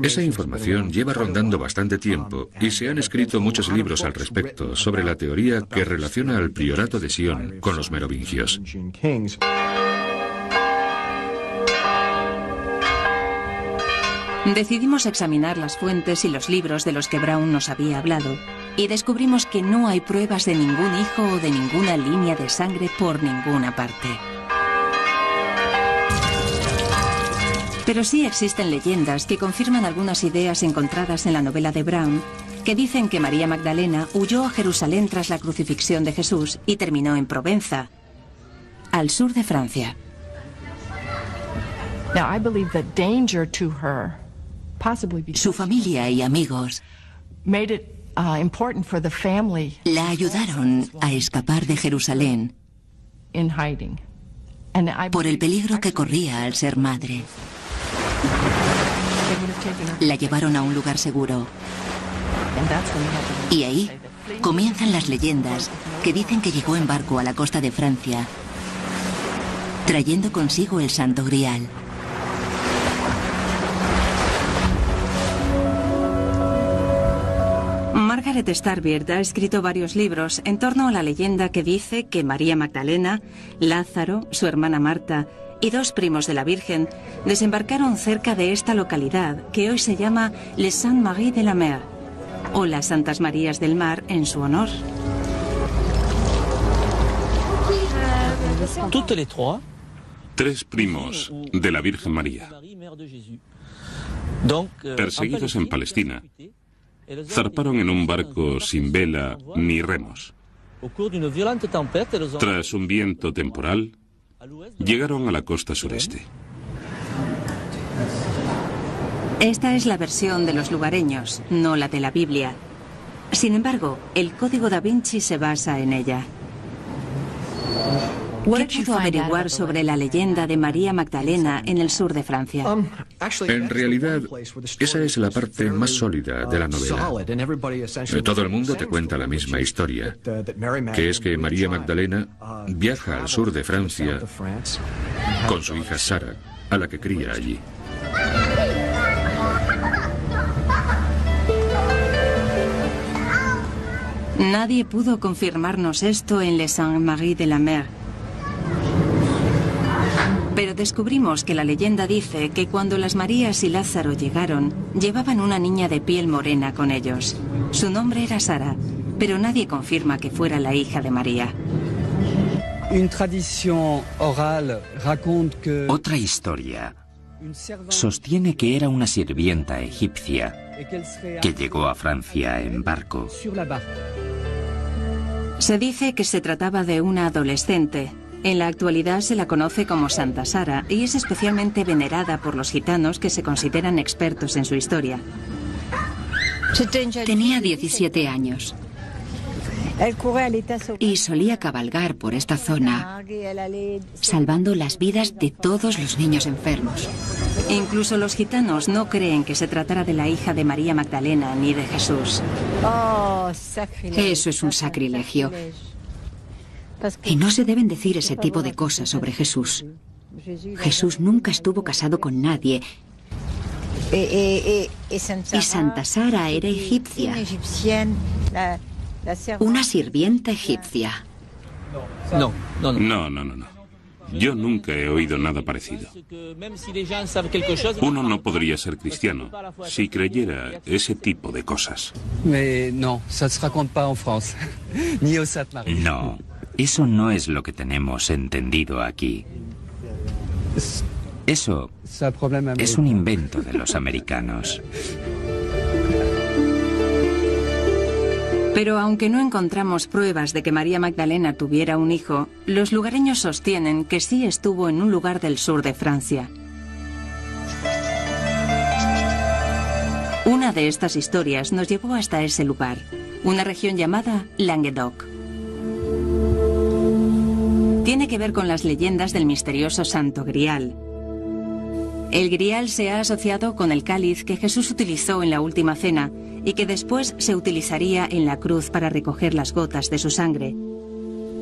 Esa información lleva rondando bastante tiempo y se han escrito muchos libros al respecto sobre la teoría que relaciona al priorato de Sion con los merovingios. Decidimos examinar las fuentes y los libros de los que Brown nos había hablado y descubrimos que no hay pruebas de ningún hijo o de ninguna línea de sangre por ninguna parte. Pero sí existen leyendas que confirman algunas ideas encontradas en la novela de Brown, que dicen que María Magdalena huyó a Jerusalén tras la crucifixión de Jesús y terminó en Provenza, al sur de Francia. Su familia y amigos la ayudaron a escapar de Jerusalén por el peligro que corría al ser madre. La llevaron a un lugar seguro. Y ahí comienzan las leyendas que dicen que llegó en barco a la costa de Francia, trayendo consigo el Santo Grial. Margaret Starbeard ha escrito varios libros en torno a la leyenda que dice que María Magdalena, Lázaro, su hermana Marta y dos primos de la Virgen desembarcaron cerca de esta localidad que hoy se llama Les Saintes Maries de la Mer, o las Santas Marías del Mar en su honor. 3 primos de la Virgen María. Perseguidos en Palestina, zarparon en un barco sin vela ni remos. Tras un viento temporal, llegaron a la costa sureste. Esta es la versión de los lugareños, no la de la Biblia. Sin embargo, el Código Da Vinci se basa en ella. ¿Qué pudo averiguar sobre la leyenda de María Magdalena en el sur de Francia? En realidad, esa es la parte más sólida de la novela. Todo el mundo te cuenta la misma historia, que es que María Magdalena viaja al sur de Francia con su hija Sara, a la que cría allí. Nadie pudo confirmarnos esto en Les Saintes-Maries-de-la-Mer. Pero descubrimos que la leyenda dice que cuando las Marías y Lázaro llegaron, llevaban una niña de piel morena con ellos. Su nombre era Sara, pero nadie confirma que fuera la hija de María. Otra historia sostiene que era una sirvienta egipcia que llegó a Francia en barco. Se dice que se trataba de una adolescente. En la actualidad se la conoce como Santa Sara y es especialmente venerada por los gitanos que se consideran expertos en su historia. Tenía 17 años y solía cabalgar por esta zona, salvando las vidas de todos los niños enfermos. Incluso los gitanos no creen que se tratara de la hija de María Magdalena ni de Jesús. Eso es un sacrilegio. Y no se deben decir ese tipo de cosas sobre Jesús. Jesús nunca estuvo casado con nadie. Y Santa Sara era egipcia. Una sirvienta egipcia. No. Yo nunca he oído nada parecido. Uno no podría ser cristiano si creyera ese tipo de cosas. No, eso no es lo que tenemos entendido aquí. Eso es un invento de los americanos. Pero aunque no encontramos pruebas de que María Magdalena tuviera un hijo, los lugareños sostienen que sí estuvo en un lugar del sur de Francia. Una de estas historias nos llevó hasta ese lugar, una región llamada Languedoc. Tiene que ver con las leyendas del misterioso Santo Grial. El Grial se ha asociado con el cáliz que Jesús utilizó en la última cena y que después se utilizaría en la cruz para recoger las gotas de su sangre.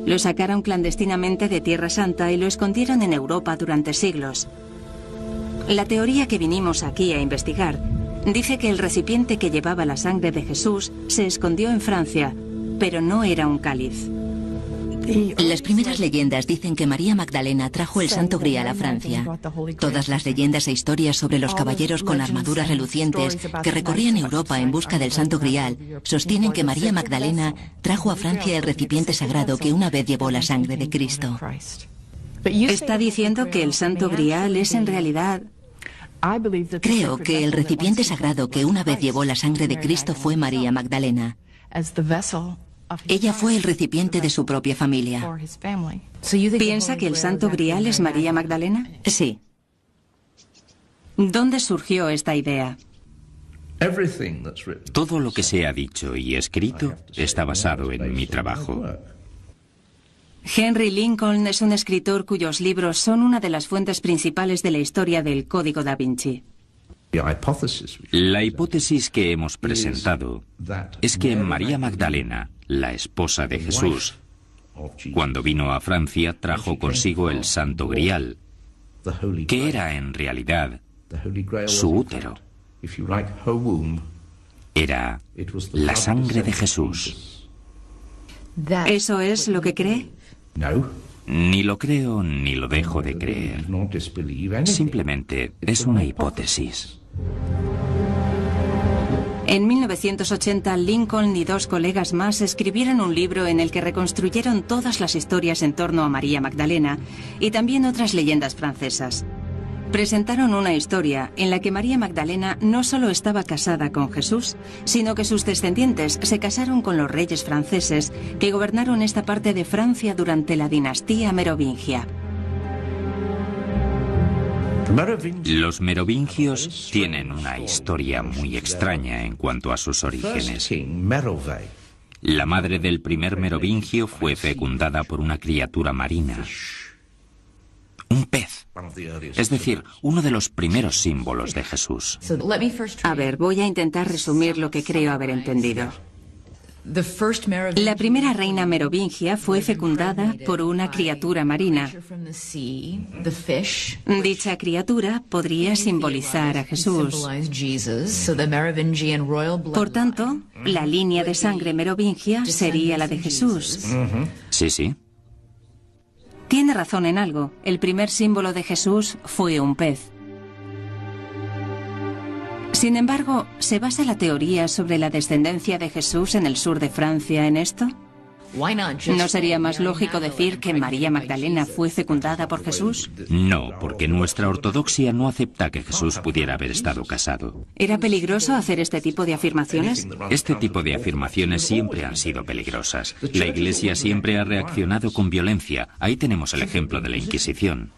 Lo sacaron clandestinamente de Tierra Santa y lo escondieron en Europa durante siglos. La teoría que vinimos aquí a investigar dice que el recipiente que llevaba la sangre de Jesús se escondió en Francia, pero no era un cáliz. Las primeras leyendas dicen que María Magdalena trajo el Santo Grial a Francia. Todas las leyendas e historias sobre los caballeros con armaduras relucientes que recorrían Europa en busca del Santo Grial sostienen que María Magdalena trajo a Francia el recipiente sagrado que una vez llevó la sangre de Cristo. ¿Está diciendo que el Santo Grial es en realidad...? Creo que el recipiente sagrado que una vez llevó la sangre de Cristo fue María Magdalena. Ella fue el recipiente de su propia familia. ¿Piensa que el Santo Grial es María Magdalena? Sí. ¿Dónde surgió esta idea? Todo lo que se ha dicho y escrito está basado en mi trabajo. Henry Lincoln es un escritor cuyos libros son una de las fuentes principales de la historia del Código Da Vinci. La hipótesis que hemos presentado es que María Magdalena, la esposa de Jesús, cuando vino a Francia trajo consigo el Santo Grial, que era en realidad su útero. Era la sangre de Jesús. ¿Eso es lo que cree? Ni lo creo ni lo dejo de creer. Simplemente es una hipótesis. En 1980, Lincoln y 2 colegas más escribieron un libro en el que reconstruyeron todas las historias en torno a María Magdalena y también otras leyendas francesas. Presentaron una historia en la que María Magdalena no solo estaba casada con Jesús, sino que sus descendientes se casaron con los reyes franceses que gobernaron esta parte de Francia durante la dinastía merovingia. Los merovingios tienen una historia muy extraña en cuanto a sus orígenes. La madre del primer merovingio fue fecundada por una criatura marina, un pez, es decir, uno de los primeros símbolos de Jesús. A ver, voy a intentar resumir lo que creo haber entendido. La primera reina merovingia fue fecundada por una criatura marina. Dicha criatura podría simbolizar a Jesús. Por tanto, la línea de sangre merovingia sería la de Jesús. Sí, sí. Tiene razón en algo. El primer símbolo de Jesús fue un pez. Sin embargo, ¿se basa la teoría sobre la descendencia de Jesús en el sur de Francia en esto? ¿No sería más lógico decir que María Magdalena fue fecundada por Jesús? No, porque nuestra ortodoxia no acepta que Jesús pudiera haber estado casado. ¿Era peligroso hacer este tipo de afirmaciones? Este tipo de afirmaciones siempre han sido peligrosas. La Iglesia siempre ha reaccionado con violencia. Ahí tenemos el ejemplo de la Inquisición.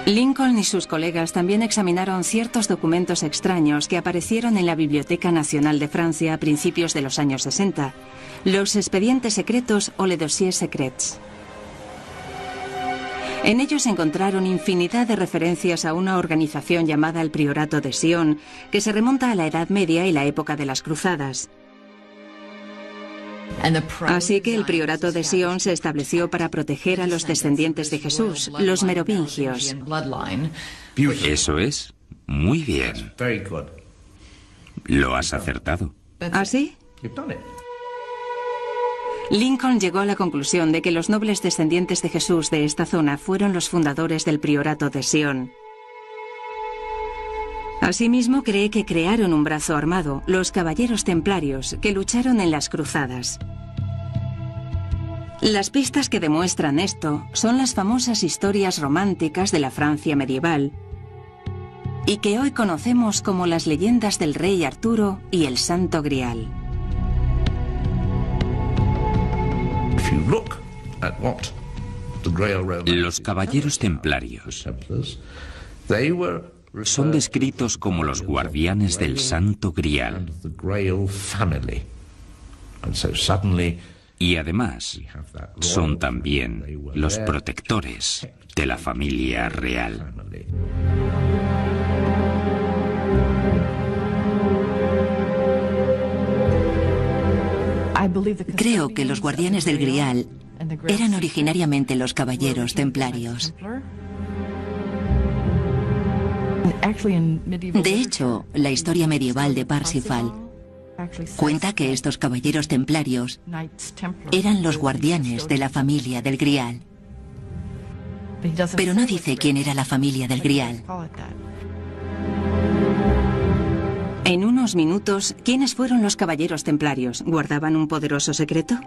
Lincoln y sus colegas también examinaron ciertos documentos extraños que aparecieron en la Biblioteca Nacional de Francia a principios de los años 60, los expedientes secretos o les dossiers secrets. En ellos encontraron infinidad de referencias a una organización llamada el Priorato de Sion, que se remonta a la Edad Media y la época de las Cruzadas. Así que el Priorato de Sion se estableció para proteger a los descendientes de Jesús, los merovingios. Eso es. Muy bien. Lo has acertado. ¿Ah, sí? Lincoln llegó a la conclusión de que los nobles descendientes de Jesús de esta zona fueron los fundadores del Priorato de Sion. Asimismo, cree que crearon un brazo armado, los Caballeros Templarios, que lucharon en las Cruzadas. Las pistas que demuestran esto son las famosas historias románticas de la Francia medieval y que hoy conocemos como las leyendas del rey Arturo y el Santo Grial. Los Caballeros Templarios son descritos como los guardianes del Santo Grial. Y además, son también los protectores de la familia real. Creo que los guardianes del Grial eran originariamente los caballeros templarios. De hecho, la historia medieval de Parsifal cuenta que estos caballeros templarios eran los guardianes de la familia del Grial. Pero no dice quién era la familia del Grial. En unos minutos, ¿quiénes fueron los caballeros templarios? ¿Guardaban un poderoso secreto?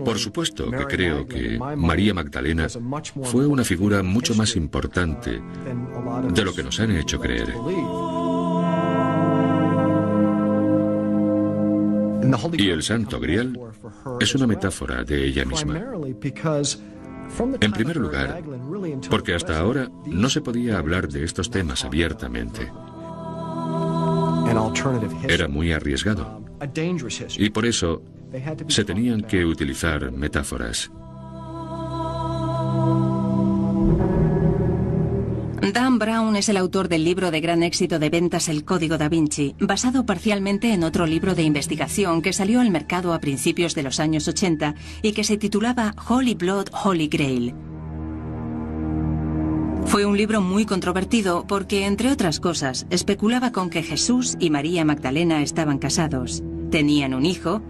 Por supuesto que creo que María Magdalena fue una figura mucho más importante de lo que nos han hecho creer. Y el Santo Grial es una metáfora de ella misma. En primer lugar, porque hasta ahora no se podía hablar de estos temas abiertamente. Era muy arriesgado. Y por eso se tenían que utilizar metáforas. Dan Brown es el autor del libro de gran éxito de ventas El Código da Vinci, basado parcialmente en otro libro de investigación que salió al mercado a principios de los años 80 y que se titulaba Holy Blood, Holy Grail. Fue un libro muy controvertido porque, entre otras cosas, especulaba con que Jesús y María Magdalena estaban casados, tenían un hijo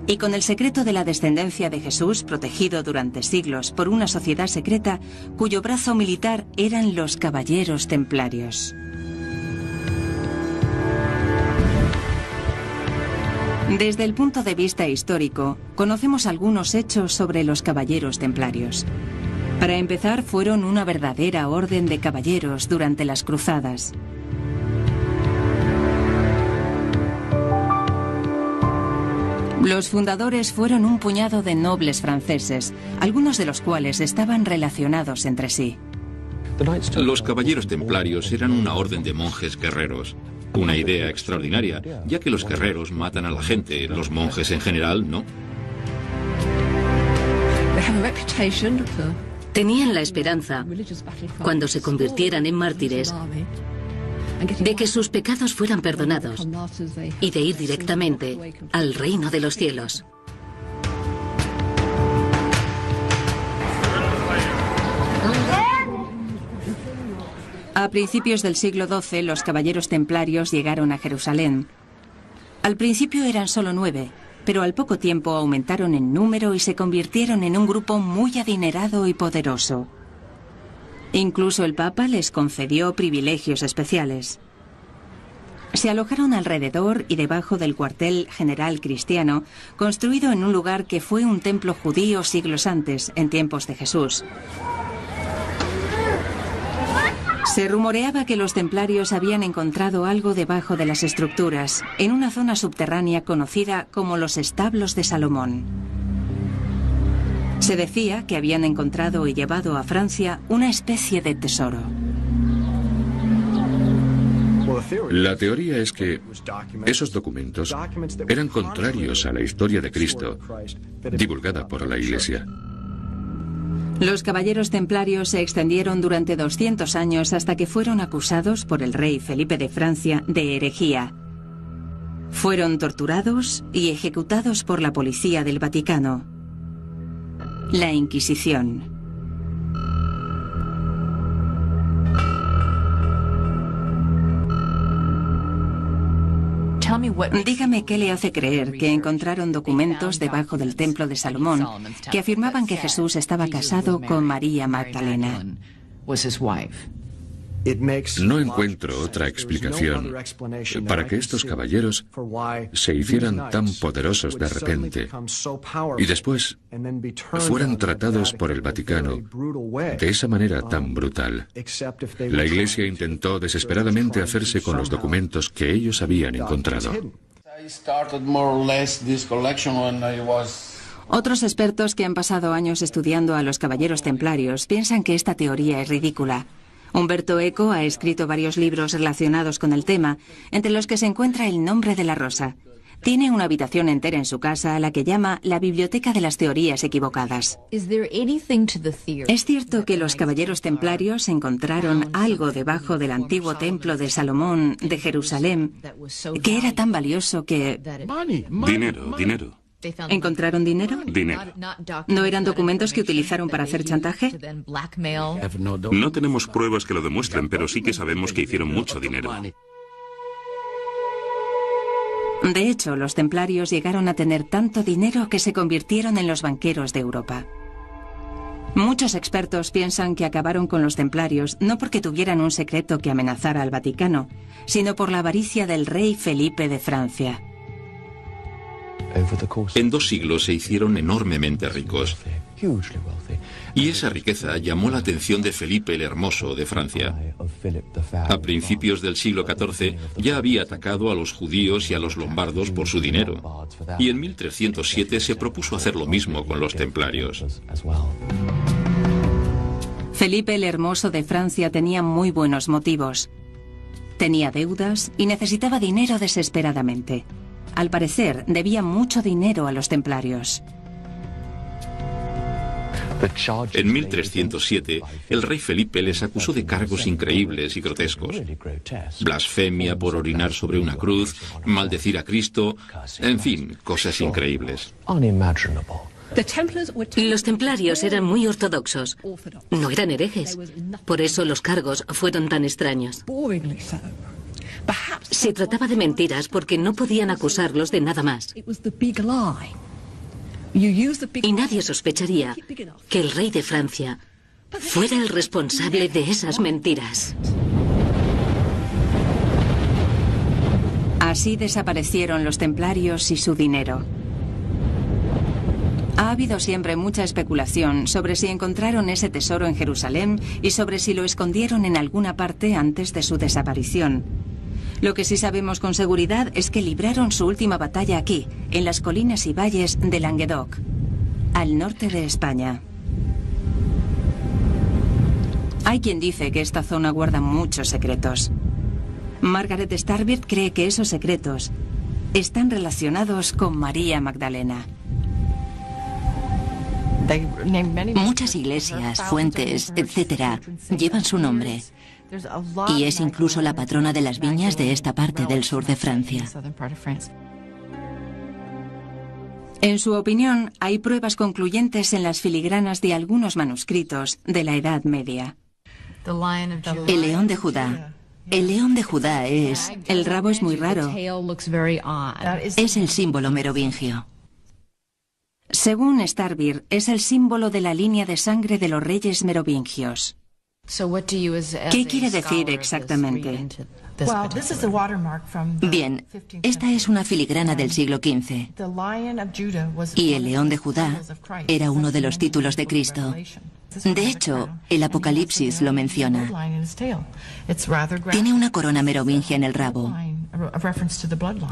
Y con el secreto de la descendencia de Jesús protegido durante siglos por una sociedad secreta cuyo brazo militar eran los Caballeros Templarios. Desde el punto de vista histórico, conocemos algunos hechos sobre los Caballeros Templarios. Para empezar, fueron una verdadera orden de caballeros durante las cruzadas. Los fundadores fueron un puñado de nobles franceses, algunos de los cuales estaban relacionados entre sí. Los caballeros templarios eran una orden de monjes guerreros. Una idea extraordinaria, ya que los guerreros matan a la gente, los monjes en general no. Tenían la esperanza, cuando se convirtieran en mártires, de que sus pecados fueran perdonados y de ir directamente al reino de los cielos. A principios del siglo XII, los caballeros templarios llegaron a Jerusalén. Al principio eran solo 9, pero al poco tiempo aumentaron en número y se convirtieron en un grupo muy adinerado y poderoso. Incluso el Papa les concedió privilegios especiales. Se alojaron alrededor y debajo del cuartel general cristiano, construido en un lugar que fue un templo judío siglos antes, en tiempos de Jesús. Se rumoreaba que los templarios habían encontrado algo debajo de las estructuras, en una zona subterránea conocida como los establos de Salomón. Se decía que habían encontrado y llevado a Francia una especie de tesoro. La teoría es que esos documentos eran contrarios a la historia de Cristo, divulgada por la Iglesia. Los caballeros templarios se extendieron durante 200 años hasta que fueron acusados por el rey Felipe de Francia de herejía. Fueron torturados y ejecutados por la policía del Vaticano. La Inquisición. Dígame qué le hace creer que encontraron documentos debajo del templo de Salomón que afirmaban que Jesús estaba casado con María Magdalena. No encuentro otra explicación para que estos caballeros se hicieran tan poderosos de repente y después fueran tratados por el Vaticano de esa manera tan brutal. La Iglesia intentó desesperadamente hacerse con los documentos que ellos habían encontrado. Otros expertos que han pasado años estudiando a los caballeros templarios piensan que esta teoría es ridícula. Umberto Eco ha escrito varios libros relacionados con el tema, entre los que se encuentra El nombre de la rosa. Tiene una habitación entera en su casa a la que llama la Biblioteca de las Teorías Equivocadas. ¿Es cierto que los caballeros templarios encontraron algo debajo del antiguo templo de Salomón de Jerusalén que era tan valioso que... Dinero. ¿Encontraron dinero? Dinero. ¿No eran documentos que utilizaron para hacer chantaje? No tenemos pruebas que lo demuestren, pero sí que sabemos que hicieron mucho dinero. De hecho, los templarios llegaron a tener tanto dinero que se convirtieron en los banqueros de Europa. Muchos expertos piensan que acabaron con los templarios no porque tuvieran un secreto que amenazara al Vaticano, sino por la avaricia del rey Felipe de Francia. En 2 siglos se hicieron enormemente ricos. Y esa riqueza llamó la atención de Felipe el Hermoso de Francia. A principios del siglo XIV ya había atacado a los judíos y a los lombardos por su dinero. Y en 1307 se propuso hacer lo mismo con los templarios. Felipe el Hermoso de Francia tenía muy buenos motivos. Tenía deudas y necesitaba dinero desesperadamente. Al parecer, debía mucho dinero a los templarios. En 1307, el rey Felipe les acusó de cargos increíbles y grotescos. Blasfemia por orinar sobre una cruz, maldecir a Cristo, en fin, cosas increíbles. Los templarios eran muy ortodoxos. No eran herejes. Por eso los cargos fueron tan extraños. Se trataba de mentiras porque no podían acusarlos de nada más. Y nadie sospecharía que el rey de Francia fuera el responsable de esas mentiras. Así desaparecieron los templarios y su dinero. Ha habido siempre mucha especulación sobre si encontraron ese tesoro en Jerusalén y sobre si lo escondieron en alguna parte antes de su desaparición. Lo que sí sabemos con seguridad es que libraron su última batalla aquí, en las colinas y valles de Languedoc, al norte de España. Hay quien dice que esta zona guarda muchos secretos. Margaret Starbird cree que esos secretos están relacionados con María Magdalena. Muchas iglesias, fuentes, etc., llevan su nombre. Y es incluso la patrona de las viñas de esta parte del sur de Francia. En su opinión, hay pruebas concluyentes en las filigranas de algunos manuscritos de la Edad Media. El león de Judá. El león de Judá es... El rabo es muy raro. Es el símbolo merovingio. Según Starbird, es el símbolo de la línea de sangre de los reyes merovingios. ¿Qué quiere decir exactamente? Bien, esta es una filigrana del siglo XV. Y el león de Judá era uno de los títulos de Cristo. De hecho, el Apocalipsis lo menciona. Tiene una corona merovingia en el rabo.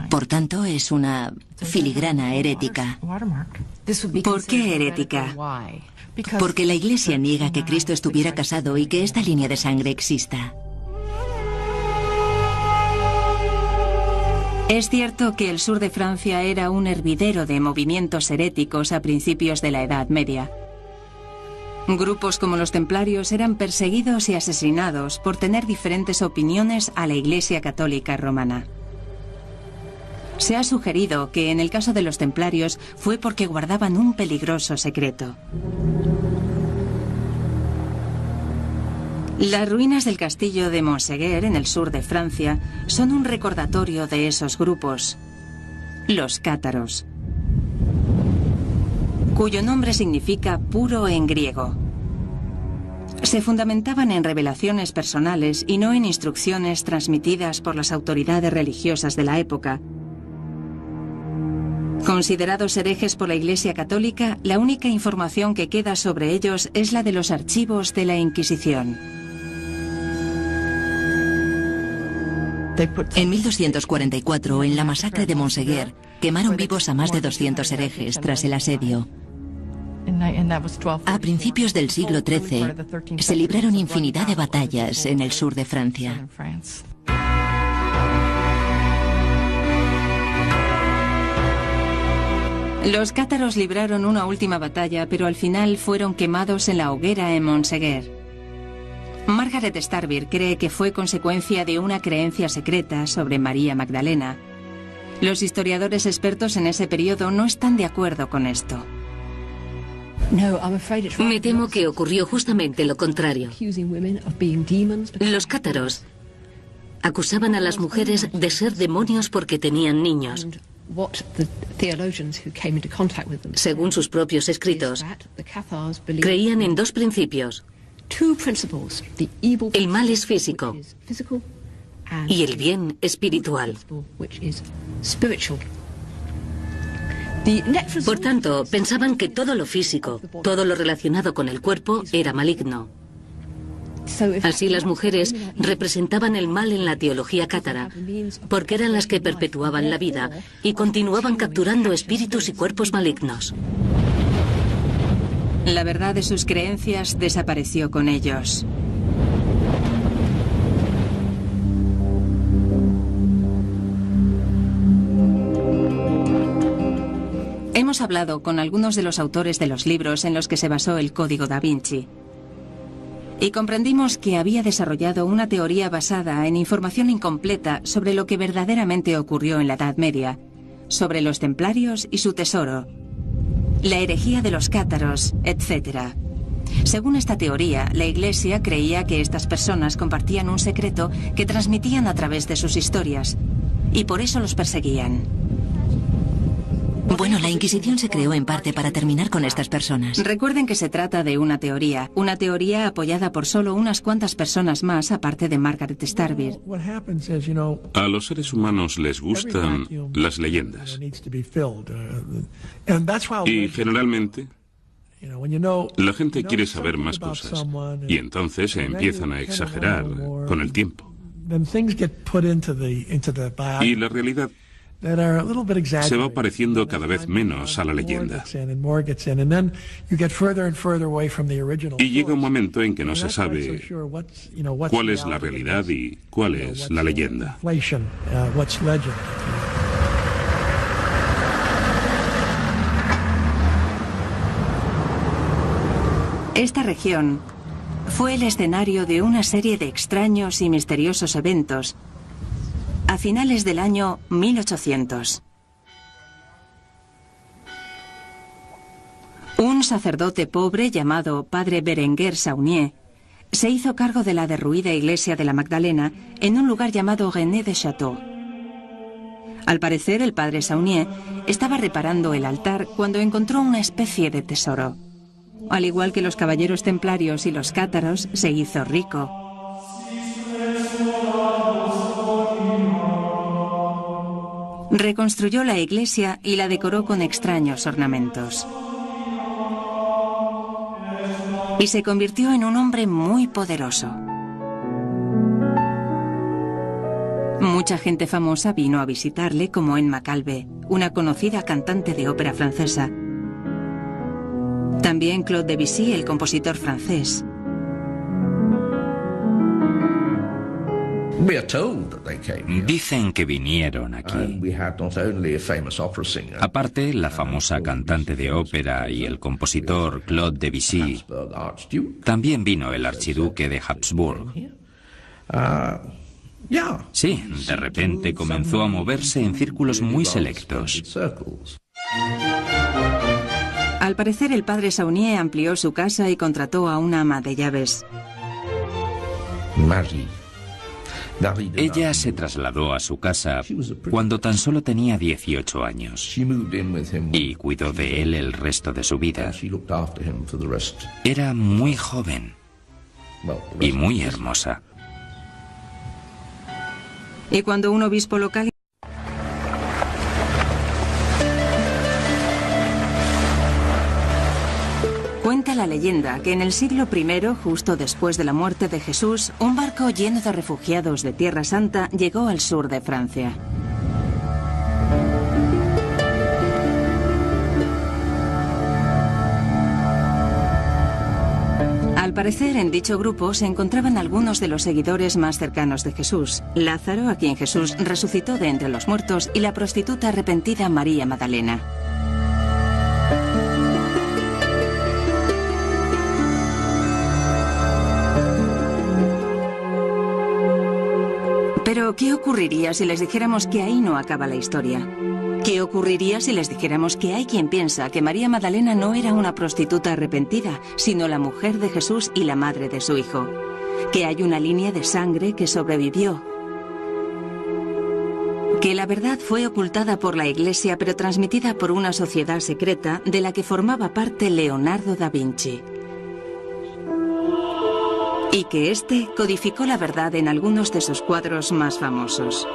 Por tanto, es una filigrana herética. ¿Por qué herética? Porque la Iglesia niega que Cristo estuviera casado y que esta línea de sangre exista. Es cierto que el sur de Francia era un hervidero de movimientos heréticos a principios de la Edad Media. Grupos como los templarios eran perseguidos y asesinados por tener diferentes opiniones a la Iglesia Católica Romana. Se ha sugerido que en el caso de los templarios fue porque guardaban un peligroso secreto. Las ruinas del castillo de Montségur, en el sur de Francia, son un recordatorio de esos grupos, los cátaros, cuyo nombre significa puro en griego. Se fundamentaban en revelaciones personales y no en instrucciones transmitidas por las autoridades religiosas de la época. Considerados herejes por la Iglesia Católica, la única información que queda sobre ellos es la de los archivos de la Inquisición. En 1244, en la masacre de Montségur, quemaron vivos a más de 200 herejes tras el asedio. A principios del siglo XIII, se libraron infinidad de batallas en el sur de Francia. Los cátaros libraron una última batalla, pero al final fueron quemados en la hoguera en Montségur. Margaret Starbird cree que fue consecuencia de una creencia secreta sobre María Magdalena. Los historiadores expertos en ese periodo no están de acuerdo con esto. Me temo que ocurrió justamente lo contrario. Los cátaros acusaban a las mujeres de ser demonios porque tenían niños. Según sus propios escritos, creían en dos principios. El mal es físico y el bien espiritual. Por tanto, pensaban que todo lo físico, todo lo relacionado con el cuerpo, era maligno. Así las mujeres representaban el mal en la teología cátara, porque eran las que perpetuaban la vida y continuaban capturando espíritus y cuerpos malignos. La verdad de sus creencias desapareció con ellos. Hemos hablado con algunos de los autores de los libros en los que se basó el Código da Vinci. Y comprendimos que había desarrollado una teoría basada en información incompleta sobre lo que verdaderamente ocurrió en la Edad Media, sobre los templarios y su tesoro, la herejía de los cátaros, etc. Según esta teoría, la Iglesia creía que estas personas compartían un secreto que transmitían a través de sus historias, y por eso los perseguían. Bueno, la Inquisición se creó en parte para terminar con estas personas. Recuerden que se trata de una teoría apoyada por solo unas cuantas personas más, aparte de Margaret Starbeer. A los seres humanos les gustan las leyendas. Y generalmente la gente quiere saber más cosas y entonces se empiezan a exagerar con el tiempo. Y la realidad se va pareciendo cada vez menos a la leyenda. Y llega un momento en que no se sabe cuál es la realidad y cuál es la leyenda. Esta región fue el escenario de una serie de extraños y misteriosos eventos a finales del año 1800. Un sacerdote pobre llamado Padre Berenguer Saunier se hizo cargo de la derruida iglesia de la Magdalena en un lugar llamado René de Château. Al parecer, el Padre Saunier estaba reparando el altar cuando encontró una especie de tesoro. Al igual que los caballeros templarios y los cátaros, se hizo rico. Reconstruyó la iglesia y la decoró con extraños ornamentos. Y se convirtió en un hombre muy poderoso. Mucha gente famosa vino a visitarle, como Emma Calvé, una conocida cantante de ópera francesa. También Claude Debussy, el compositor francés. Dicen que vinieron aquí. Aparte, la famosa cantante de ópera y el compositor Claude Debussy, también vino el archiduque de Habsburg. Sí, de repente comenzó a moverse en círculos muy selectos. Al parecer, el padre Saunier amplió su casa y contrató a una ama de llaves. Ella se trasladó a su casa cuando tan solo tenía 18 años y cuidó de él el resto de su vida. Era muy joven y muy hermosa. Y cuando un obispo local... Cuenta la leyenda que en el siglo I, justo después de la muerte de Jesús, un barco lleno de refugiados de Tierra Santa llegó al sur de Francia. Al parecer, en dicho grupo se encontraban algunos de los seguidores más cercanos de Jesús: Lázaro, a quien Jesús resucitó de entre los muertos, y la prostituta arrepentida María Magdalena. Pero, ¿qué ocurriría si les dijéramos que ahí no acaba la historia? ¿Qué ocurriría si les dijéramos que hay quien piensa que María Magdalena no era una prostituta arrepentida, sino la mujer de Jesús y la madre de su hijo? Que hay una línea de sangre que sobrevivió. Que la verdad fue ocultada por la Iglesia, pero transmitida por una sociedad secreta de la que formaba parte Leonardo da Vinci. Y que éste codificó la verdad en algunos de sus cuadros más famosos.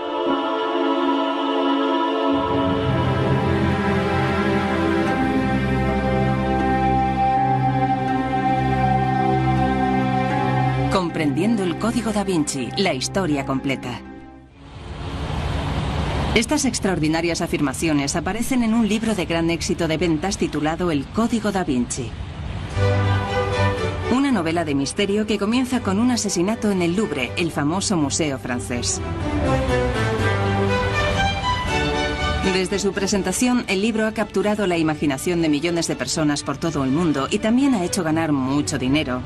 Comprendiendo el Código da Vinci, la historia completa. Estas extraordinarias afirmaciones aparecen en un libro de gran éxito de ventas titulado El Código da Vinci. Una novela de misterio que comienza con un asesinato en el Louvre, el famoso museo francés. Desde su presentación, el libro ha capturado la imaginación de millones de personas por todo el mundo y también ha hecho ganar mucho dinero.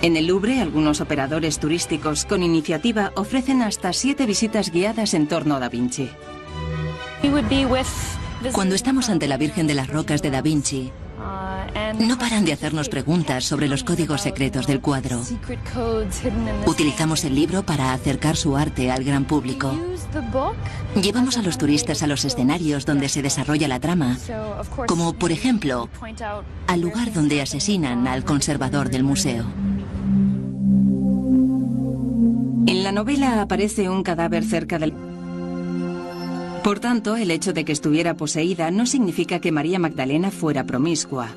En el Louvre, algunos operadores turísticos con iniciativa ofrecen hasta 7 visitas guiadas en torno a Da Vinci. Cuando estamos ante la Virgen de las Rocas de Da Vinci, No paran de hacernos preguntas sobre los códigos secretos del cuadro. Utilizamos el libro para acercar su arte al gran público. Llevamos a los turistas a los escenarios donde se desarrolla la trama, como por ejemplo, al lugar donde asesinan al conservador del museo. En la novela aparece un cadáver cerca del... Por tanto, el hecho de que estuviera poseída no significa que María Magdalena fuera promiscua.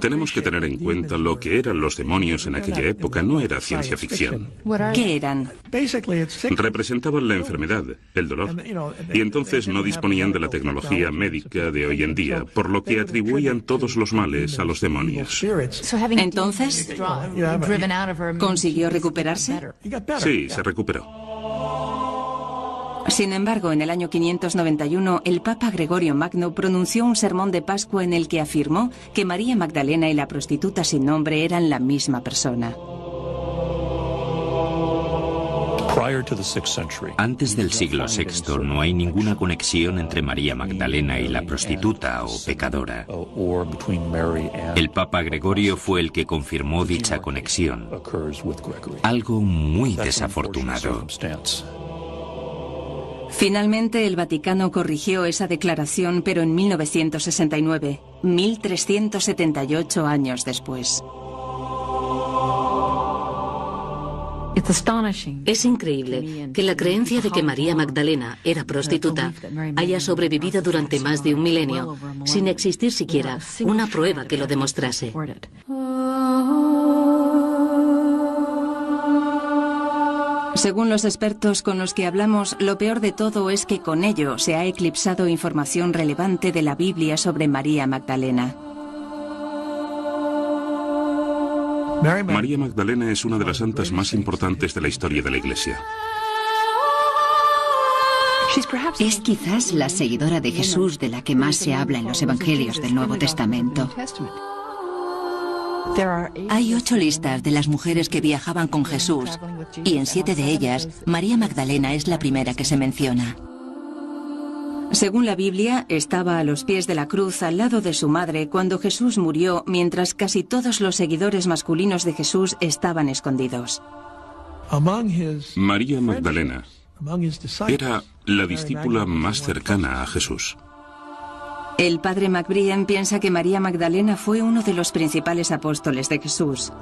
Tenemos que tener en cuenta lo que eran los demonios en aquella época, no era ciencia ficción. ¿Qué eran? Representaban la enfermedad, el dolor, y entonces no disponían de la tecnología médica de hoy en día, por lo que atribuían todos los males a los demonios. Entonces, ¿consiguió recuperarse? Sí, se recuperó. Sin embargo, en el año 591, el Papa Gregorio Magno pronunció un sermón de Pascua en el que afirmó que María Magdalena y la prostituta sin nombre eran la misma persona. Antes del siglo VI no hay ninguna conexión entre María Magdalena y la prostituta o pecadora. El Papa Gregorio fue el que confirmó dicha conexión. Algo muy desafortunado. Finalmente, el Vaticano corrigió esa declaración, pero en 1969, 1378 años después. Es increíble que la creencia de que María Magdalena era prostituta haya sobrevivido durante más de un milenio, sin existir siquiera una prueba que lo demostrase. Según los expertos con los que hablamos, lo peor de todo es que con ello se ha eclipsado información relevante de la Biblia sobre María Magdalena. María Magdalena es una de las santas más importantes de la historia de la Iglesia. Es quizás la seguidora de Jesús de la que más se habla en los Evangelios del Nuevo Testamento. Hay 8 listas de las mujeres que viajaban con Jesús, y en 7 de ellas, María Magdalena es la primera que se menciona. Según la Biblia, estaba a los pies de la cruz al lado de su madre cuando Jesús murió, mientras casi todos los seguidores masculinos de Jesús estaban escondidos. María Magdalena era la discípula más cercana a Jesús. El padre McBrien piensa que María Magdalena fue uno de los principales apóstoles de Jesús.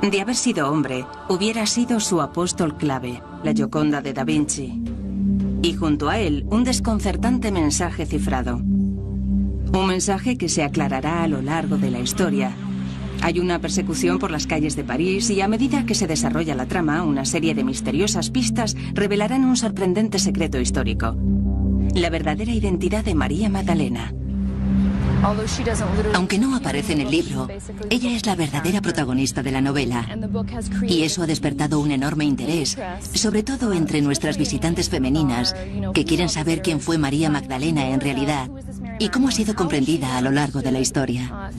De haber sido hombre, hubiera sido su apóstol clave, la Gioconda de Da Vinci. Y junto a él, un desconcertante mensaje cifrado. Un mensaje que se aclarará a lo largo de la historia. Hay una persecución por las calles de París y a medida que se desarrolla la trama, una serie de misteriosas pistas revelarán un sorprendente secreto histórico. La verdadera identidad de María Magdalena. Aunque no aparece en el libro, ella es la verdadera protagonista de la novela. Y eso ha despertado un enorme interés, sobre todo entre nuestras visitantes femeninas, que quieren saber quién fue María Magdalena en realidad y cómo ha sido comprendida a lo largo de la historia.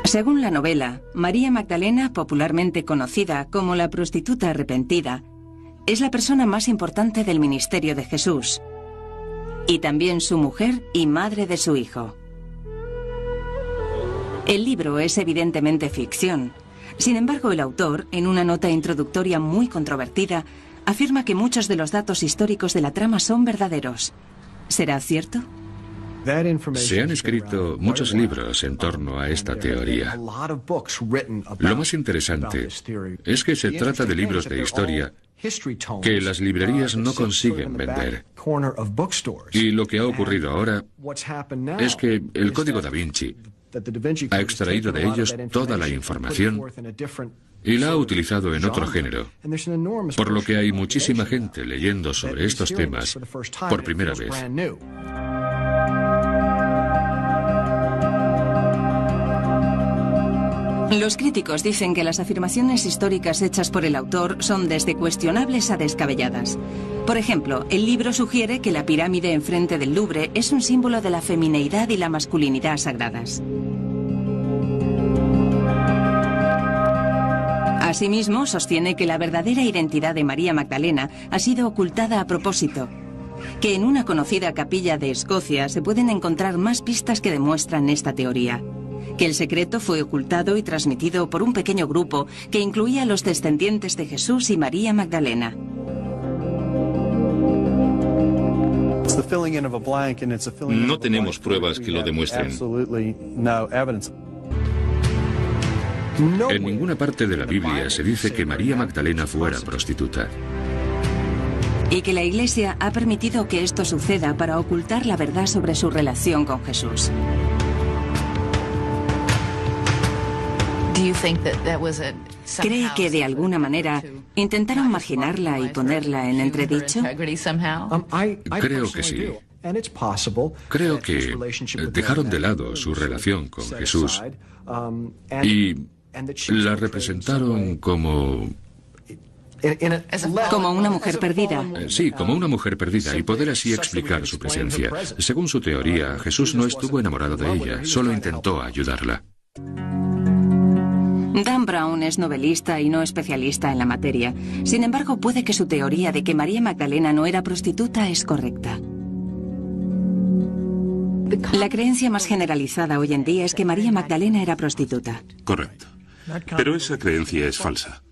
Según la novela, María Magdalena, popularmente conocida como la prostituta arrepentida, es la persona más importante del ministerio de Jesús, y también su mujer y madre de su hijo. El libro es evidentemente ficción. Sin embargo, el autor, en una nota introductoria muy controvertida, afirma que muchos de los datos históricos de la trama son verdaderos. ¿Será cierto? Se han escrito muchos libros en torno a esta teoría. Lo más interesante es que se trata de libros de historia que las librerías no consiguen vender. Y lo que ha ocurrido ahora es que el Código Da Vinci ha extraído de ellos toda la información y la ha utilizado en otro género, por lo que hay muchísima gente leyendo sobre estos temas por primera vez. Los críticos dicen que las afirmaciones históricas hechas por el autor son desde cuestionables a descabelladas. Por ejemplo, el libro sugiere que la pirámide enfrente del Louvre es un símbolo de la femineidad y la masculinidad sagradas. Asimismo, sostiene que la verdadera identidad de María Magdalena ha sido ocultada a propósito, que en una conocida capilla de Escocia se pueden encontrar más pistas que demuestran esta teoría. Que el secreto fue ocultado y transmitido por un pequeño grupo que incluía a los descendientes de Jesús y María Magdalena. No tenemos pruebas que lo demuestren. En ninguna parte de la Biblia se dice que María Magdalena fuera prostituta. Y que la Iglesia ha permitido que esto suceda para ocultar la verdad sobre su relación con Jesús. ¿Cree que de alguna manera intentaron marginarla y ponerla en entredicho? Creo que sí. Creo que dejaron de lado su relación con Jesús y la representaron como una mujer perdida. Sí, como una mujer perdida, y poder así explicar su presencia. Según su teoría, Jesús no estuvo enamorado de ella, solo intentó ayudarla. Dan Brown es novelista y no especialista en la materia. Sin embargo, puede que su teoría de que María Magdalena no era prostituta es correcta. La creencia más generalizada hoy en día es que María Magdalena era prostituta. Correcto. Pero esa creencia es falsa.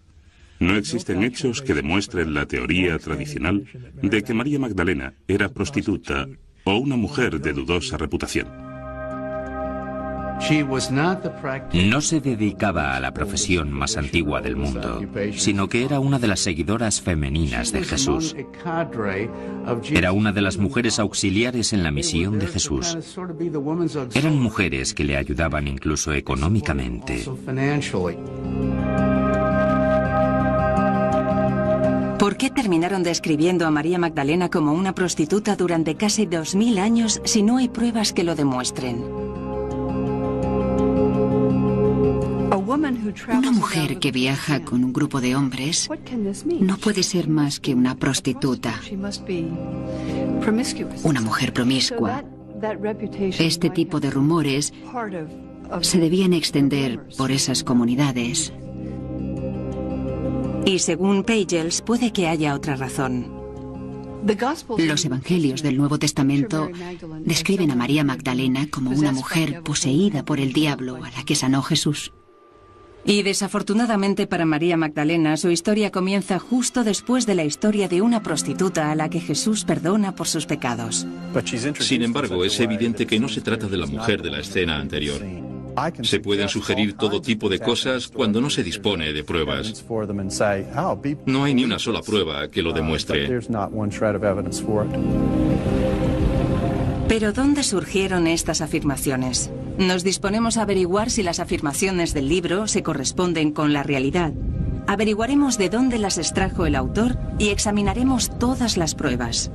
No existen hechos que demuestren la teoría tradicional de que María Magdalena era prostituta o una mujer de dudosa reputación. No se dedicaba a la profesión más antigua del mundo, sino que era una de las seguidoras femeninas de Jesús. Era una de las mujeres auxiliares en la misión de Jesús. Eran mujeres que le ayudaban incluso económicamente. ¿Por qué terminaron describiendo a María Magdalena como una prostituta durante casi 2000 años si no hay pruebas que lo demuestren? Una mujer que viaja con un grupo de hombres no puede ser más que una prostituta, una mujer promiscua. Este tipo de rumores se debían extender por esas comunidades. Y según Pagels, puede que haya otra razón. Los evangelios del Nuevo Testamento describen a María Magdalena como una mujer poseída por el diablo a la que sanó Jesús. Y desafortunadamente para María Magdalena, su historia comienza justo después de la historia de una prostituta a la que Jesús perdona por sus pecados. Sin embargo, es evidente que no se trata de la mujer de la escena anterior. Se pueden sugerir todo tipo de cosas cuando no se dispone de pruebas. No hay ni una sola prueba que lo demuestre. Pero ¿dónde surgieron estas afirmaciones? Nos disponemos a averiguar si las afirmaciones del libro se corresponden con la realidad. Averiguaremos de dónde las extrajo el autor y examinaremos todas las pruebas.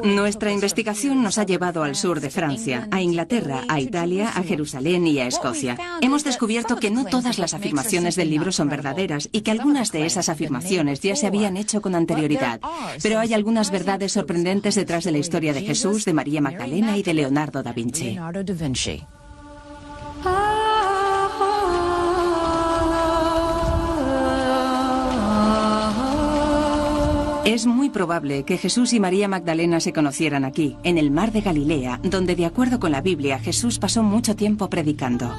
Nuestra investigación nos ha llevado al sur de Francia, a Inglaterra, a Italia, a Jerusalén y a Escocia. Hemos descubierto que no todas las afirmaciones del libro son verdaderas y que algunas de esas afirmaciones ya se habían hecho con anterioridad. Pero hay algunas verdades sorprendentes detrás de la historia de Jesús, de María Magdalena y de Leonardo da Vinci. Es muy probable que Jesús y María Magdalena se conocieran aquí, en el mar de Galilea, donde, de acuerdo con la Biblia, Jesús pasó mucho tiempo predicando.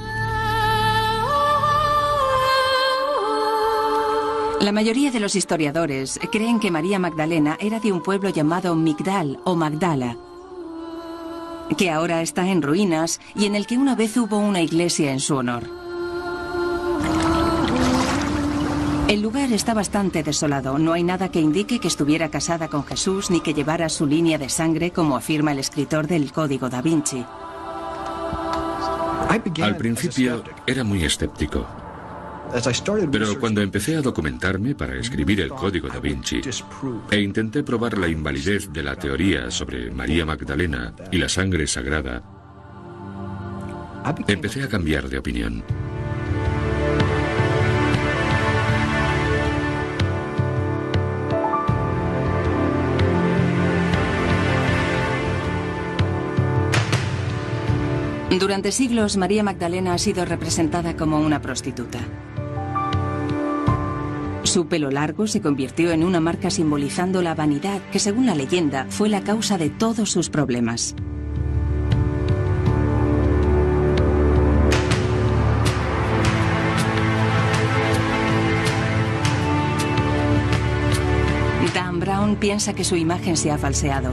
La mayoría de los historiadores creen que María Magdalena era de un pueblo llamado Migdal o Magdala, que ahora está en ruinas y en el que una vez hubo una iglesia en su honor. El lugar está bastante desolado. No hay nada que indique que estuviera casada con Jesús ni que llevara su línea de sangre, como afirma el escritor del Código da Vinci. Al principio era muy escéptico. Pero cuando empecé a documentarme para escribir el Código da Vinci e intenté probar la invalidez de la teoría sobre María Magdalena y la sangre sagrada, empecé a cambiar de opinión. Durante siglos, María Magdalena ha sido representada como una prostituta. Su pelo largo se convirtió en una marca simbolizando la vanidad que, según la leyenda, fue la causa de todos sus problemas. Dan Brown piensa que su imagen se ha falseado.